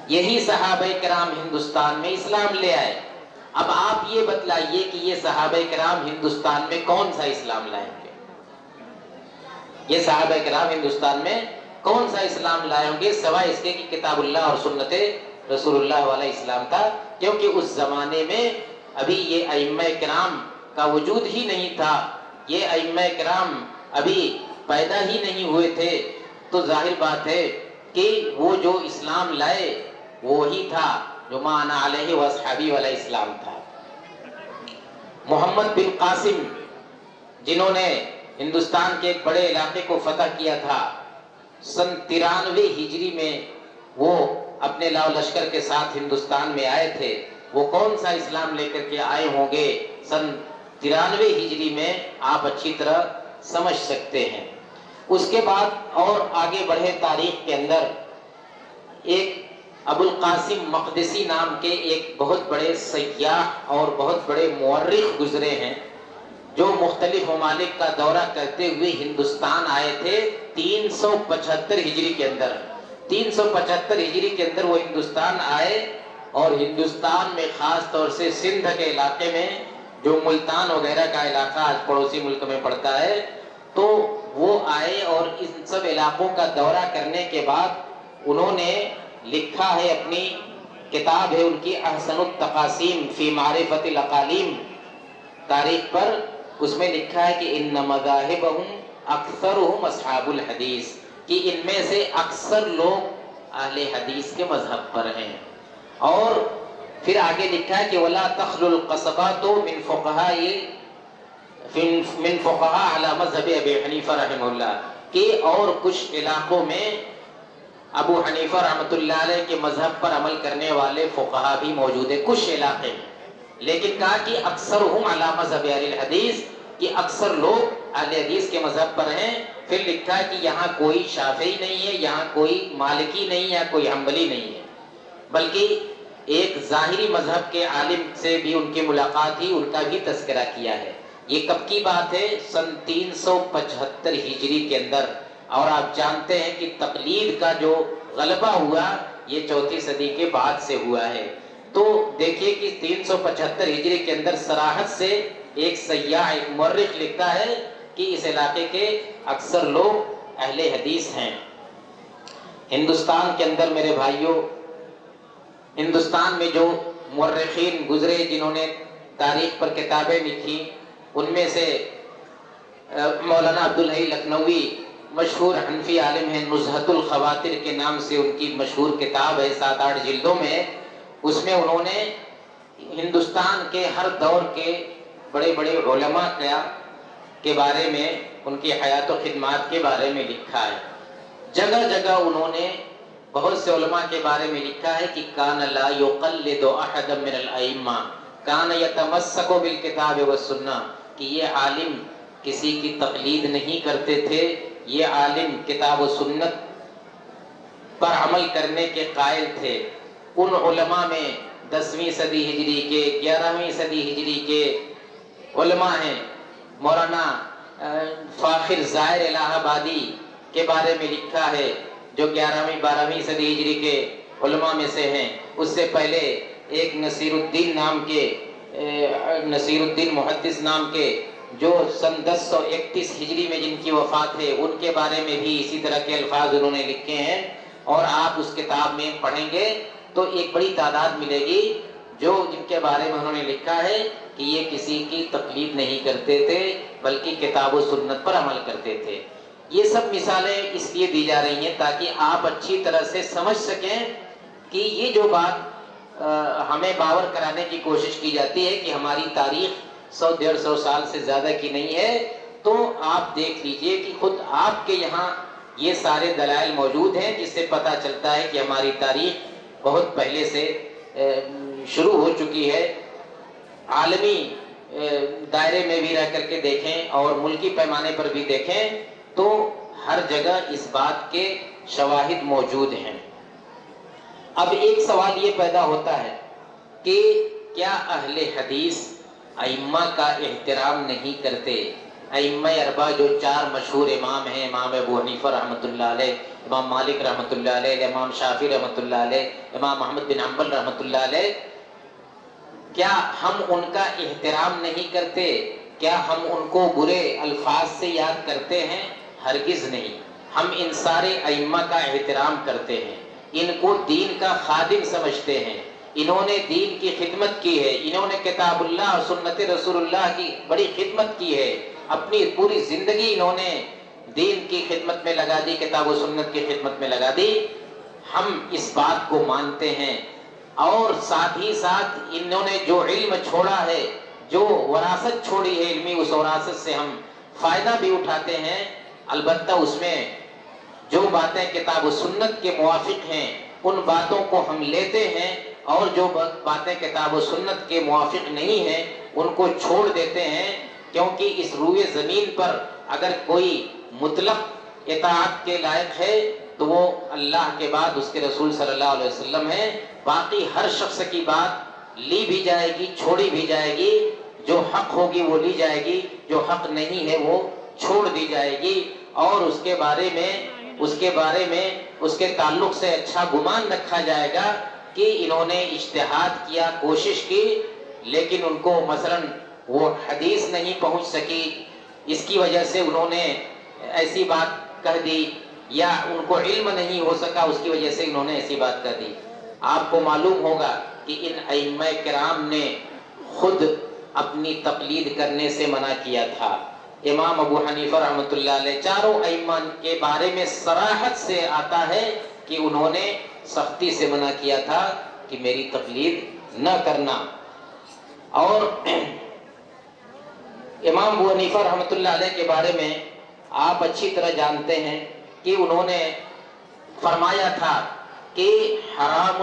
یہی صحابہ کرام ہندوستان میں اسلام لے آئے. اب آپ یہ بتلائیے کہ یہ صحابہ کرام ہندوستان میں کون سا اسلام لائیں گے؟ یہ صحابہ کرام ہندوستان میں کون سا اسلام لائیں گے سوائے اس کے کہ کتاب اللہ اور سنت رسول اللہ والا اسلام تھا؟ کیونکہ اس زمانے میں ابھی یہ ائمہ کرام کا وجود ہی نہیں تھا، یہ ائمہ کرام ابھی پیدا ہی نہیں ہوئے تھے. تو ظاہر بات ہے کہ وہ جو اسلام لائے وہی تھا جو ما انا علیہ واصحابی والا اسلام تھا. محمد بن قاسم جنہوں نے ہندوستان کے ایک بڑے علاقے کو فتح کیا تھا، سن 93 ہجری میں وہ اپنے لاؤ لشکر کے ساتھ ہندوستان میں آئے تھے. وہ کون سا اسلام لے کر کے آئے ہوں گے سن 93 ہجری میں، آپ اچھی طرح سمجھ سکتے ہیں. اس کے بعد اور آگے بڑھے تاریخ کے اندر، ایک ابو القاسم مقدسی نام کے ایک بہت بڑے سیاح اور بہت بڑے مورخ گزرے ہیں جو مختلف ممالک کا دورہ کرتے ہوئے ہندوستان آئے تھے 375 ہجری کے اندر. 375 ہجری کے اندر وہ ہندوستان آئے اور ہندوستان میں خاص طور سے سندھ کے علاقے میں، جو ملتان وغیرہ کا علاقہ آج پڑوسی ملک میں پڑتا ہے، تو وہ آئے اور ان سب علاقوں کا دورہ کرنے کے بعد انہوں نے لکھا ہے، اپنی کتاب ہے ان کی احسن التقاسیم فی معرفت الاقالیم تاریخ پر، اس میں لکھا ہے کہ ان مذاہبہم اکثرہم اصحاب الحدیث، کہ ان میں سے اکثر لوگ اہل حدیث کے مذہب پر ہیں. اور پھر آگے لکھا ہے کہ ولا تخلو القصبات من فقہاء علی مذہب ابی حنیفہ رحمہ اللہ، کہ اور کچھ علاقوں میں ابو حنیفہ رحمۃ اللہ علیہ کے مذہب پر عمل کرنے والے فقہا بھی موجود ہیں کچھ علاقے میں. لیکن کہا کہ اکثرہم علی مذہب اہل الحدیث، کہ اکثر لوگ اہل حدیث کے مذہب پر ہیں. پھر لکھا ہے کہ یہاں کوئی شافعی نہیں ہے، یہاں کوئی مالکی نہیں ہے، کوئی حنبلی نہیں ہے، بلکہ ایک ظاہری مذہب کے عالم سے بھی ان کی ملاقات ہوئی، ان کا بھی تذکرہ کیا ہے۔ یہ کب کی بات ہے؟ سن 375 ہجری کے اندر، اور آپ جانتے ہیں کہ تقلید کا جو غلبہ ہوا یہ 4 صدی کے بعد سے ہوا ہے۔ تو دیکھیے کہ 375 ہجری کے اندر صراحت سے ایک سیاح، ایک مورخ لکھتا ہے کہ اس علاقے کے اکثر لوگ اہل حدیث ہیں۔ ہندوستان کے اندر میرے بھائیوں، ہندوستان میں جو مورخین گزرے جنہوں نے تاریخ پر کتابیں لکھی، ان میں سے مولانا عبدالحی لکھنوی مشہور حنفی عالم ہیں، نزہۃ الخواطر کے نام سے ان کی مشہور کتاب ہے 7-8 جلدوں میں۔ اس میں انہوں نے ہندوستان کے ہر دور کے بڑے بڑے علماء کے بارے میں، ان کی حیات و خدمات کے بارے میں لکھا ہے۔ جگہ جگہ انہوں نے بہت سے علماء کے بارے میں لکھا ہے کہ کان لا یقلد احد من الائمہ کان یتمسک بالکتاب والسنہ، کہ یہ عالم کسی کی تقلید نہیں کرتے تھے، یہ عالم کتاب و سنت پر عمل کرنے کے قائل تھے۔ ان علماء میں 10ویں صدی ہجری کے، 11ویں صدی ہجری کے علماء ہیں۔ مولانا فاخر زائر الہ آبادی کے بارے میں لکھا ہے، جو 11ویں 12ویں صدی ہجری کے علماء میں سے ہیں۔ اس سے پہلے ایک نصیر الدین محدث نام کے، جو سن 1031 ہجری میں جن کی وفات ہے، ان کے بارے میں بھی اسی طرح کے الفاظ انہوں نے لکھے ہیں۔ اور آپ اس کتاب میں پڑھیں گے تو ایک بڑی تعداد ملے گی جو جن کے بارے میں انہوں نے لکھا ہے کہ یہ کسی کی تقلید نہیں کرتے تھے بلکہ کتاب و سنت پر عمل کرتے تھے۔ یہ سب مثالیں اس لیے دی جا رہی ہیں تاکہ آپ اچھی طرح سے سمجھ سکیں کہ یہ جو بات ہمیں باور کرانے کی کوشش کی جاتی ہے کہ ہماری تاریخ 100-150 سال سے زیادہ کی نہیں ہے، تو آپ دیکھ لیجئے کہ خود آپ کے یہاں یہ سارے دلائل موجود ہیں، جس سے پتہ چلتا ہے کہ ہماری تاریخ بہت پہلے سے شروع ہو چکی ہے۔ عالمی دائرے میں بھی رہ کر کے دیکھیں اور ملکی پیمانے پر بھی دیکھیں تو ہر جگہ اس بات کے شواہد موجود ہیں۔ اب ایک سوال یہ پیدا ہوتا ہے کہ کیا اہل حدیث ائمہ کا احترام نہیں کرتے؟ ائمہ اربعہ جو 4 مشہور امام ہیں، امام ابو حنیفہ رحمۃ اللہ علیہ، امام مالک رحمۃ اللہ علیہ، امام شافعی رحمۃ اللہ علیہ، امام احمد بن حنبل رحمۃ اللہ علیہ، کیا ہم ان کا احترام نہیں کرتے؟ کیا ہم ان کو برے الفاظ سے یاد کرتے ہیں؟ ہرگز نہیں۔ ہم ان سارے ائمہ کا احترام کرتے ہیں، ان کو دین کا خادم سمجھتے ہیں۔ انہوں نے دین کی خدمت کی ہے، انہوں نے کتاب اللہ اور سنت رسول اللہ کی بڑی خدمت کی ہے، اپنی پوری زندگی انہوں نے دین کی خدمت میں لگا دی، کتاب و سنت کی خدمت میں لگا دی۔ ہم اس بات کو مانتے ہیں، اور ساتھ ہی ساتھ انہوں نے جو علم چھوڑا ہے، جو وراثت چھوڑی ہے علمی، اس وراثت سے ہم فائدہ بھی اٹھاتے ہیں۔ البتہ اس میں جو باتیں کتاب و سنت کے موافق ہیں ان باتوں کو ہم لیتے ہیں، اور جو باتیں کتاب و سنت کے موافق نہیں ہیں ان کو چھوڑ دیتے ہیں، کیونکہ اس روئے زمین پر اگر کوئی مطلق اطاعت کے لائق ہے تو وہ اللہ کے بعد اس کے رسول صلی اللہ علیہ وسلم ہے۔ باقی ہر شخص کی بات لی بھی جائے گی، چھوڑی بھی جائے گی، جو حق ہوگی وہ لی جائے گی، جو حق نہیں ہے وہ چھوڑ دی جائے گی، اور اس کے بارے میں اس کے تعلق سے اچھا گمان رکھا جائے گا کہ انہوں نے اجتہاد کیا، کوشش کی، لیکن ان کو مثلاً وہ حدیث نہیں پہنچ سکی، اس کی وجہ سے انہوں نے ایسی بات کہہ دی، یا ان کو علم نہیں ہو سکا اس کی وجہ سے انہوں نے ایسی بات کہہ دی۔ آپ کو معلوم ہوگا کہ ان ائمہ کرام نے خود اپنی تقلید کرنے سے منع کیا تھا۔ امام ابو حنیفہ رحمۃ اللہ علیہ، چاروں ائمہ کے بارے میں صراحت سے آتا ہے کہ انہوں نے سختی سے منع کیا تھا کہ میری تقلید نہ کرنا۔ اور امام ابو حنیفہ رحمۃ اللہ علیہ کے بارے میں آپ اچھی طرح جانتے ہیں کہ انہوں نے فرمایا تھا کہ حرام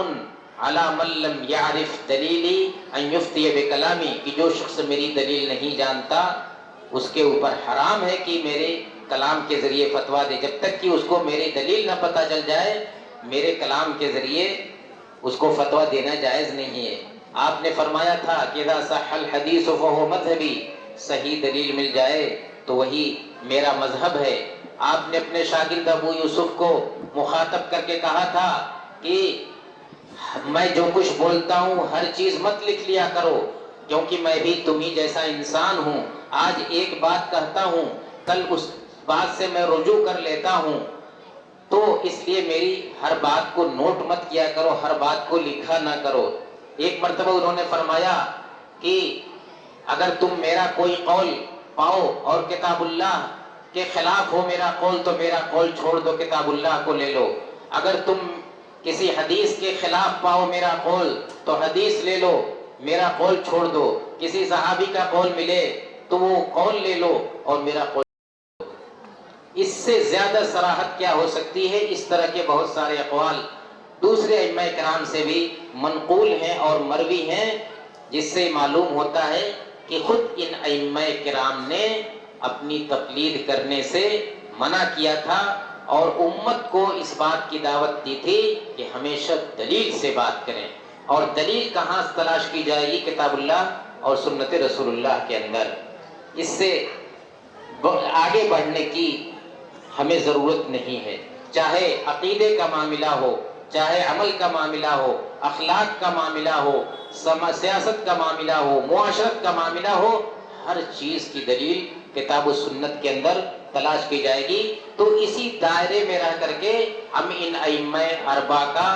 علی من لم یعرف دلیلی ان یفتی بکلامی، کہ جو شخص میری دلیل نہیں جانتا اس کے اوپر حرام ہے کہ میرے کلام کے ذریعے فتویٰ دے، جب تک کہ اس کو میری دلیل نہ پتہ چل جائے میرے کلام کے ذریعے اس کو فتویٰ دینا جائز نہیں ہے۔ آپ نے فرمایا تھا کہ اذا صح الحدیث فهو مذہبی، صحیح دلیل مل جائے تو وہی میرا مذہب ہے۔ آپ نے اپنے شاگرد ابو یوسف کو مخاطب کر کے کہا تھا کہ میں جو کچھ بولتا ہوں ہر چیز مت لکھ لیا کرو، کیونکہ میں بھی تمہیں جیسا انسان ہوں، آج ایک بات کہتا ہوں کل اس بات سے میں رجوع کر لیتا ہوں، تو اس لیے میری ہر بات کو نوٹ مت کیا کرو، ہر بات کو لکھا نہ کرو۔ ایک مرتبہ انہوں نے فرمایا کہ اگر تم میرا کوئی قول پاؤ اور کتاب اللہ کے خلاف ہو میرا قول تو میرا قول چھوڑ دو، کتاب اللہ کو لے لو۔ اگر تم کسی حدیث کے خلاف پاؤ میرا قول تو حدیث لے لو، میرا قول چھوڑ دو۔ کسی صحابی کا قول ملے تو وہ قول لے لو اور میرا قول۔ اس سے زیادہ صراحت کیا ہو سکتی ہے؟ اس طرح کے بہت سارے اقوال دوسرے ائمہ کرام سے بھی منقول ہیں اور مروی ہیں، جس سے معلوم ہوتا ہے کہ خود ان ائمہ کرام نے اپنی تقلید کرنے سے منع کیا تھا اور امت کو اس بات کی دعوت دی تھی کہ ہمیشہ دلیل سے بات کریں۔ اور دلیل کہاں تلاش کی جائے گی؟ کتاب اللہ اور سنت رسول اللہ کے اندر۔ اس سے آگے بڑھنے کی ہمیں ضرورت نہیں ہے، چاہے عقیدے کا معاملہ ہو، چاہے عمل کا معاملہ ہو، اخلاق کا معاملہ ہو، سیاست کا معاملہ ہو، معاشرت کا معاملہ ہو، ہر چیز کی دلیل کتاب و سنت کے اندر تلاش کی جائے گی۔ تو اسی دائرے میں رہ کر کے ہم ان ائمہ اربعہ کا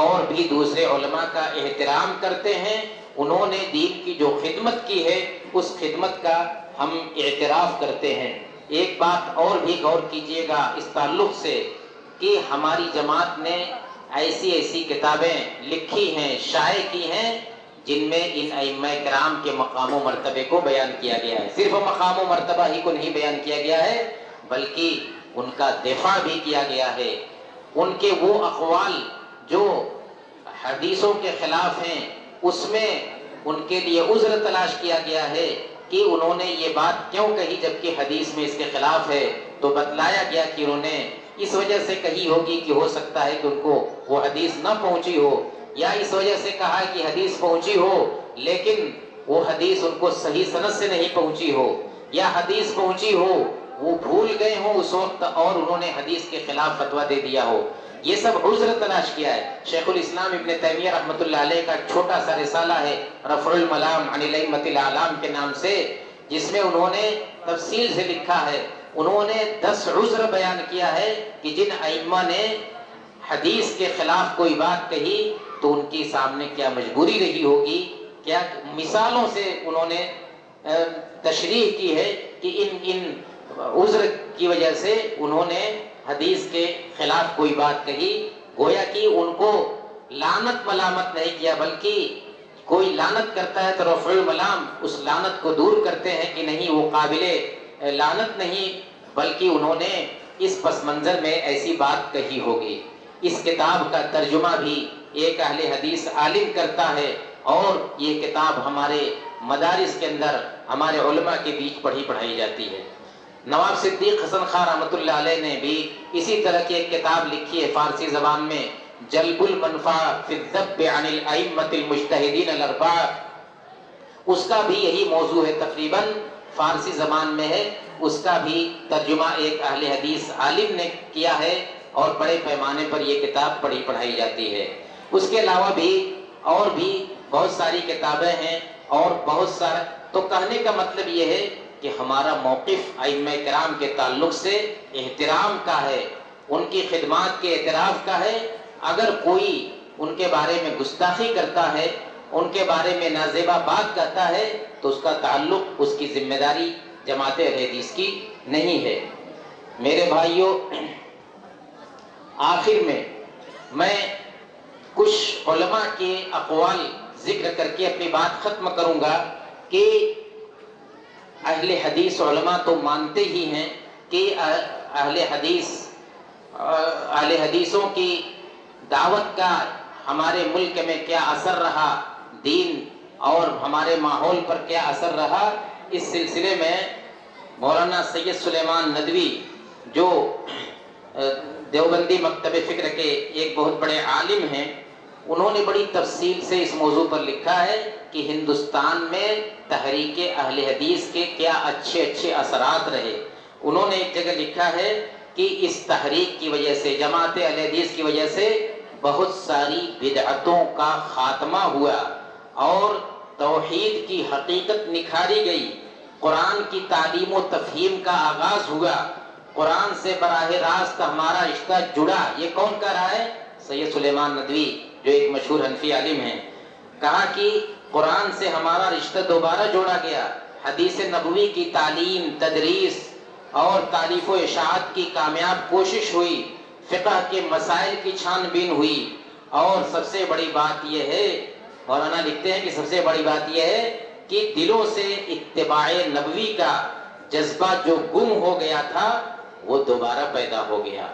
اور بھی دوسرے علماء کا احترام کرتے ہیں۔ انہوں نے دین کی جو خدمت کی ہے اس خدمت کا ہم اعتراف کرتے ہیں۔ ایک بات اور بھی غور کیجئے گا اس تعلق سے کہ ہماری جماعت نے ایسی ایسی کتابیں لکھی ہیں، شائع کی ہیں، جن میں ان ائمہ کرام کے مقام و مرتبے کو بیان کیا گیا ہے۔ صرف مقام و مرتبہ ہی کو نہیں بیان کیا گیا ہے بلکہ ان کا دفاع بھی کیا گیا ہے۔ ان کے وہ اقوال جو حدیثوں کے خلاف ہیں اس میں ان کے لیے عذر تلاش کیا گیا ہے کہ انہوں نے یہ بات کیوں کہی جبکہ حدیث میں اس کے خلاف ہے، تو بتلایا گیا کہ انہوں نے اس وجہ سے کہی ہوگی کہ ہو سکتا ہے کہ ان کو وہ حدیث نہ پہنچی ہو، یا اس وجہ سے کہا کہ حدیث پہنچی ہو لیکن وہ حدیث ان کو صحیح سند سے نہیں پہنچی ہو، یا حدیث پہنچی ہو وہ بھول گئے ہوں اس وقت اور انہوں نے حدیث کے خلاف فتویٰ دے دیا ہو۔ یہ سب عذر تلاش کیا ہے۔ شیخ الاسلام ابن تیمیہ رحمۃ اللہ علیہ کا چھوٹا سا رسالہ ہے رفع الملام عن الائمۃ الاعلام کے نام سے، جس میں انہوں نے تفصیل سے لکھا ہے، انہوں نے 10 عذر بیان کیا ہے کہ جن ائمہ نے حدیث کے خلاف کوئی بات کہی تو ان کے سامنے کیا مجبوری رہی ہوگی، کیا مثالوں سے انہوں نے تشریح کی ہے کہ ان عذر کی وجہ سے انہوں نے حدیث کے خلاف کوئی بات کہی۔ گویا کہ ان کو لعنت ملامت نہیں کیا، بلکہ کوئی لعنت کرتا ہے تو رفع الملام اس لعنت کو دور کرتے ہیں کہ نہیں وہ قابل لعنت نہیں، بلکہ انہوں نے اس پس منظر میں ایسی بات کہی ہوگی۔ اس کتاب کا ترجمہ بھی ایک اہل حدیث عالم کرتا ہے اور یہ کتاب ہمارے مدارس کے اندر ہمارے علماء کے بیچ پڑھائی جاتی ہے۔ نواب صدیق حسن خان رحمۃ اللہ علیہ نے بھی اسی طرح کی ایک کتاب لکھی ہے فارسی زبان میں، جلب المنفع فی الذب عن الائمۃ المجتہدین الاربعہ۔ اس کا بھی یہی موضوع ہے، تقریباً فارسی زبان میں ہے، اس کا بھی ترجمہ ایک اہل حدیث عالم نے کیا ہے اور بڑے پیمانے پر یہ کتاب پڑھائی جاتی ہے۔ اس کے علاوہ بھی اور بھی بہت ساری کتابیں ہیں اور بہت سارا، تو کہنے کا مطلب یہ ہے کہ ہمارا موقف ائمہ کرام کے تعلق سے احترام کا ہے، ان کی خدمات کے اعتراف کا ہے۔ اگر کوئی ان کے بارے میں گستاخی کرتا ہے، ان کے بارے میں نازیبا بات کہتا ہے تو اس کا تعلق، اس کی ذمہ داری جماعت اہل حدیث کی نہیں ہے۔ میرے بھائیوں، آخر میں کچھ علماء کے اقوال ذکر کر کے اپنی بات ختم کروں گا کہ اہل حدیث علماء تو مانتے ہی ہیں کہ اہل حدیثوں کی دعوت کا ہمارے ملک میں کیا اثر رہا، دین اور ہمارے ماحول پر کیا اثر رہا۔ اس سلسلے میں مولانا سید سلیمان ندوی جو دیوبندی مکتب فکر کے ایک بہت بڑے عالم ہیں، انہوں نے بڑی تفصیل سے اس موضوع پر لکھا ہے کہ ہندوستان میں تحریک اہل حدیث کے کیا اچھے اچھے اثرات رہے۔ انہوں نے ایک جگہ لکھا ہے کہ اس تحریک کی وجہ سے، جماعت اہل حدیث کی وجہ سے بہت ساری بدعتوں کا خاتمہ ہوا اور توحید کی حقیقت نکھاری گئی، قرآن کی تعلیم و تفہیم کا آغاز ہوا، قرآن سے براہ راست ہمارا رشتہ جڑا۔ یہ کون کہہ رہا ہے؟ سید سلیمان ندوی، جو ایک مشہور حنفی عالم ہیں۔ کہا کہ قرآن سے ہمارا رشتہ دوبارہ جوڑا گیا، حدیث نبوی کی تعلیم، تدریس اور تعریف و اشاعت کی کامیاب کوشش ہوئی، فقہ کے مسائل کی چھان بین ہوئی، اور سب سے بڑی بات یہ ہے، مولانا لکھتے ہیں کہ سب سے بڑی بات یہ ہے کہ دلوں سے اتباع نبوی کا جذبہ جو گم ہو گیا تھا وہ دوبارہ پیدا ہو گیا۔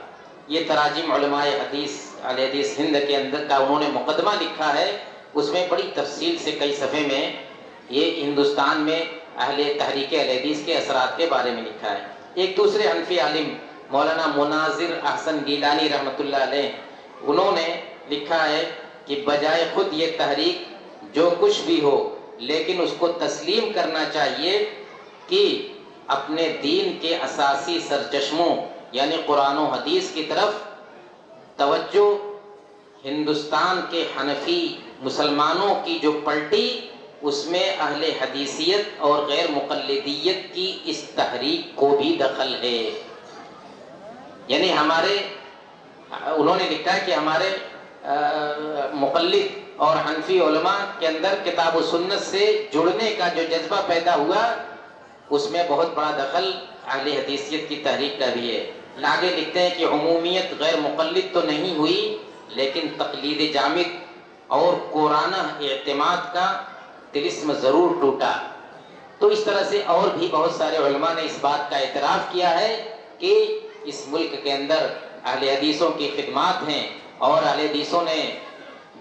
یہ تراجم علماء حدیث اہل حدیث ہند کے اندر کا انہوں نے مقدمہ لکھا ہے، اس میں بڑی تفصیل سے کئی صفحے میں یہ ہندوستان میں اہل تحریک اہل حدیث کے اثرات کے بارے میں لکھا ہے۔ ایک دوسرے حنفی عالم مولانا مناظر احسن گیلانی رحمۃ اللہ علیہ، انہوں نے لکھا ہے کہ بجائے خود یہ تحریک جو کچھ بھی ہو، لیکن اس کو تسلیم کرنا چاہیے کہ اپنے دین کے اساسی سرچشموں یعنی قرآن و حدیث کی طرف توجہ، ہندوستان کے حنفی مسلمانوں کی جو پلٹی، اس میں اہل حدیثیت اور غیر مقلدیت کی اس تحریک کو بھی دخل ہے۔ یعنی ہمارے، انہوں نے لکھا ہے کہ ہمارے مقلد اور حنفی علماء کے اندر کتاب و سنت سے جڑنے کا جو جذبہ پیدا ہوا، اس میں بہت بڑا دخل اہل حدیثیت کی تحریک کا بھی ہے۔ آگے لکھتے ہیں کہ عمومیت غیر مقلد تو نہیں ہوئی، لیکن تقلید جامد اور قرآنہ اعتماد کا طلسم ضرور ٹوٹا۔ تو اس طرح سے اور بھی بہت سارے علماء نے اس بات کا اعتراف کیا ہے کہ اس ملک کے اندر اہل حدیثوں کی خدمات ہیں، اور اہل حدیثوں نے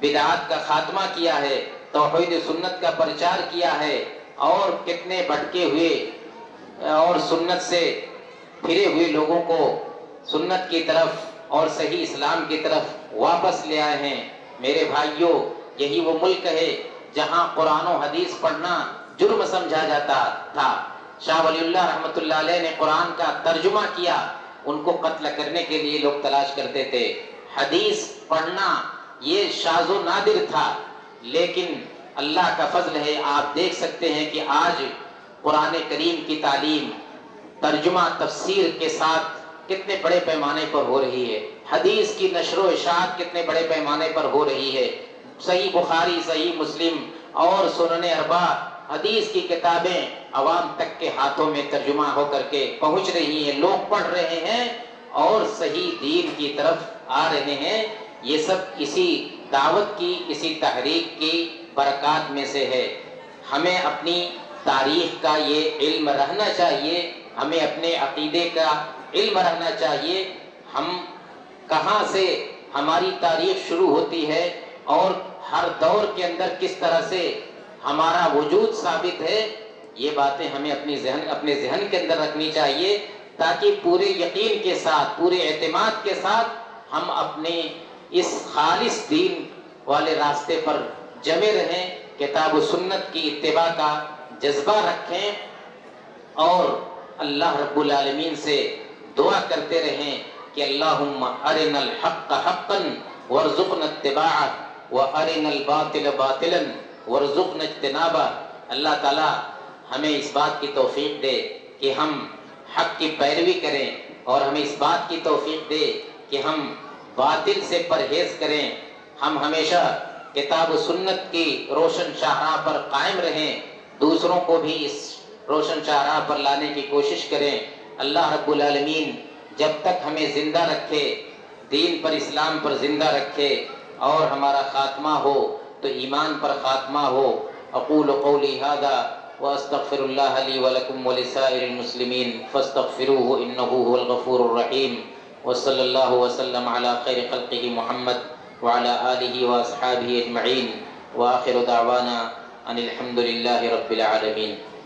بدعات کا خاتمہ کیا ہے، توحید سنت کا پرچار کیا ہے، اور کتنے بھٹکے ہوئے اور سنت سے پھرے ہوئے لوگوں کو سنت کی طرف اور صحیح اسلام کی طرف واپس لے آئے ہیں۔ میرے بھائیوں، یہی وہ ملک ہے جہاں قرآن و حدیث پڑھنا جرم سمجھا جاتا تھا۔ شاہ ولی اللہ رحمۃ اللہ علیہ نے قرآن کا ترجمہ کیا، ان کو قتل کرنے کے لیے لوگ تلاش کرتے تھے۔ حدیث پڑھنا یہ شاذ و نادر تھا، لیکن اللہ کا فضل ہے، آپ دیکھ سکتے ہیں کہ آج قرآن کریم کی تعلیم ترجمہ تفسیر کے ساتھ کتنے بڑے پیمانے پر ہو رہی ہے، حدیث کی نشر و اشاعت کتنے بڑے پیمانے پر ہو رہی ہے۔ صحیح بخاری، صحیح مسلم اور سنن اربع حدیث کی کتابیں عوام تک کے ہاتھوں میں ترجمہ ہو کر کے پہنچ رہی ہیں، لوگ پڑھ رہے ہیں اور صحیح دین کی طرف آ رہے ہیں۔ یہ سب اسی دعوت کی، اسی تحریک کی برکات میں سے ہے۔ ہمیں اپنی تاریخ کا یہ علم رہنا چاہیے، ہمیں اپنے عقیدے کا علم رہنا چاہیے، ہم کہاں سے ہماری تاریخ شروع ہوتی ہے اور ہر دور کے اندر کس طرح سے ہمارا وجود ثابت ہے، یہ باتیں ہمیں اپنے ذہن کے اندر رکھنی چاہیے، تاکہ پورے یقین کے ساتھ، پورے اعتماد کے ساتھ ہم اپنے اس خالص دین والے راستے پر جمے رہیں، کتاب و سنت کی اتباع کا جذبہ رکھیں، اور اللہ رب العالمین سے دعا کرتے رہیں کہ اللہم ارنا الحق حقا وارزقنا اتباعہ وارنا الباطل باطلا وارزقنا اجتنابہ۔ اللہ تعالیٰ ہمیں اس بات کی توفیق دے کہ ہم حق کی پیروی کریں، اور ہمیں اس بات کی توفیق دے کہ ہم باطل سے پرہیز کریں، ہم ہمیشہ کتاب و سنت کی روشن شاہراہ پر قائم رہیں، دوسروں کو بھی اس روشن شاہراہ پر لانے کی کوشش کریں۔ اللہ رب العالمین جب تک ہمیں زندہ رکھے، دین پر، اسلام پر زندہ رکھے، اور ہمارا خاتمہ ہو تو ایمان پر خاتمہ ہو۔ اقول قولی ھذا واستغفر اللہ لی ولکم ولسائر المسلمین فاستغفروہ انہ هو الغفور الرحیم، وصلی اللہ وسلم علی خیر خلقہ محمد وعلی آلہ واصحابہ اجمعین، وآخر دعوانا ان الحمد للہ رب العالمین۔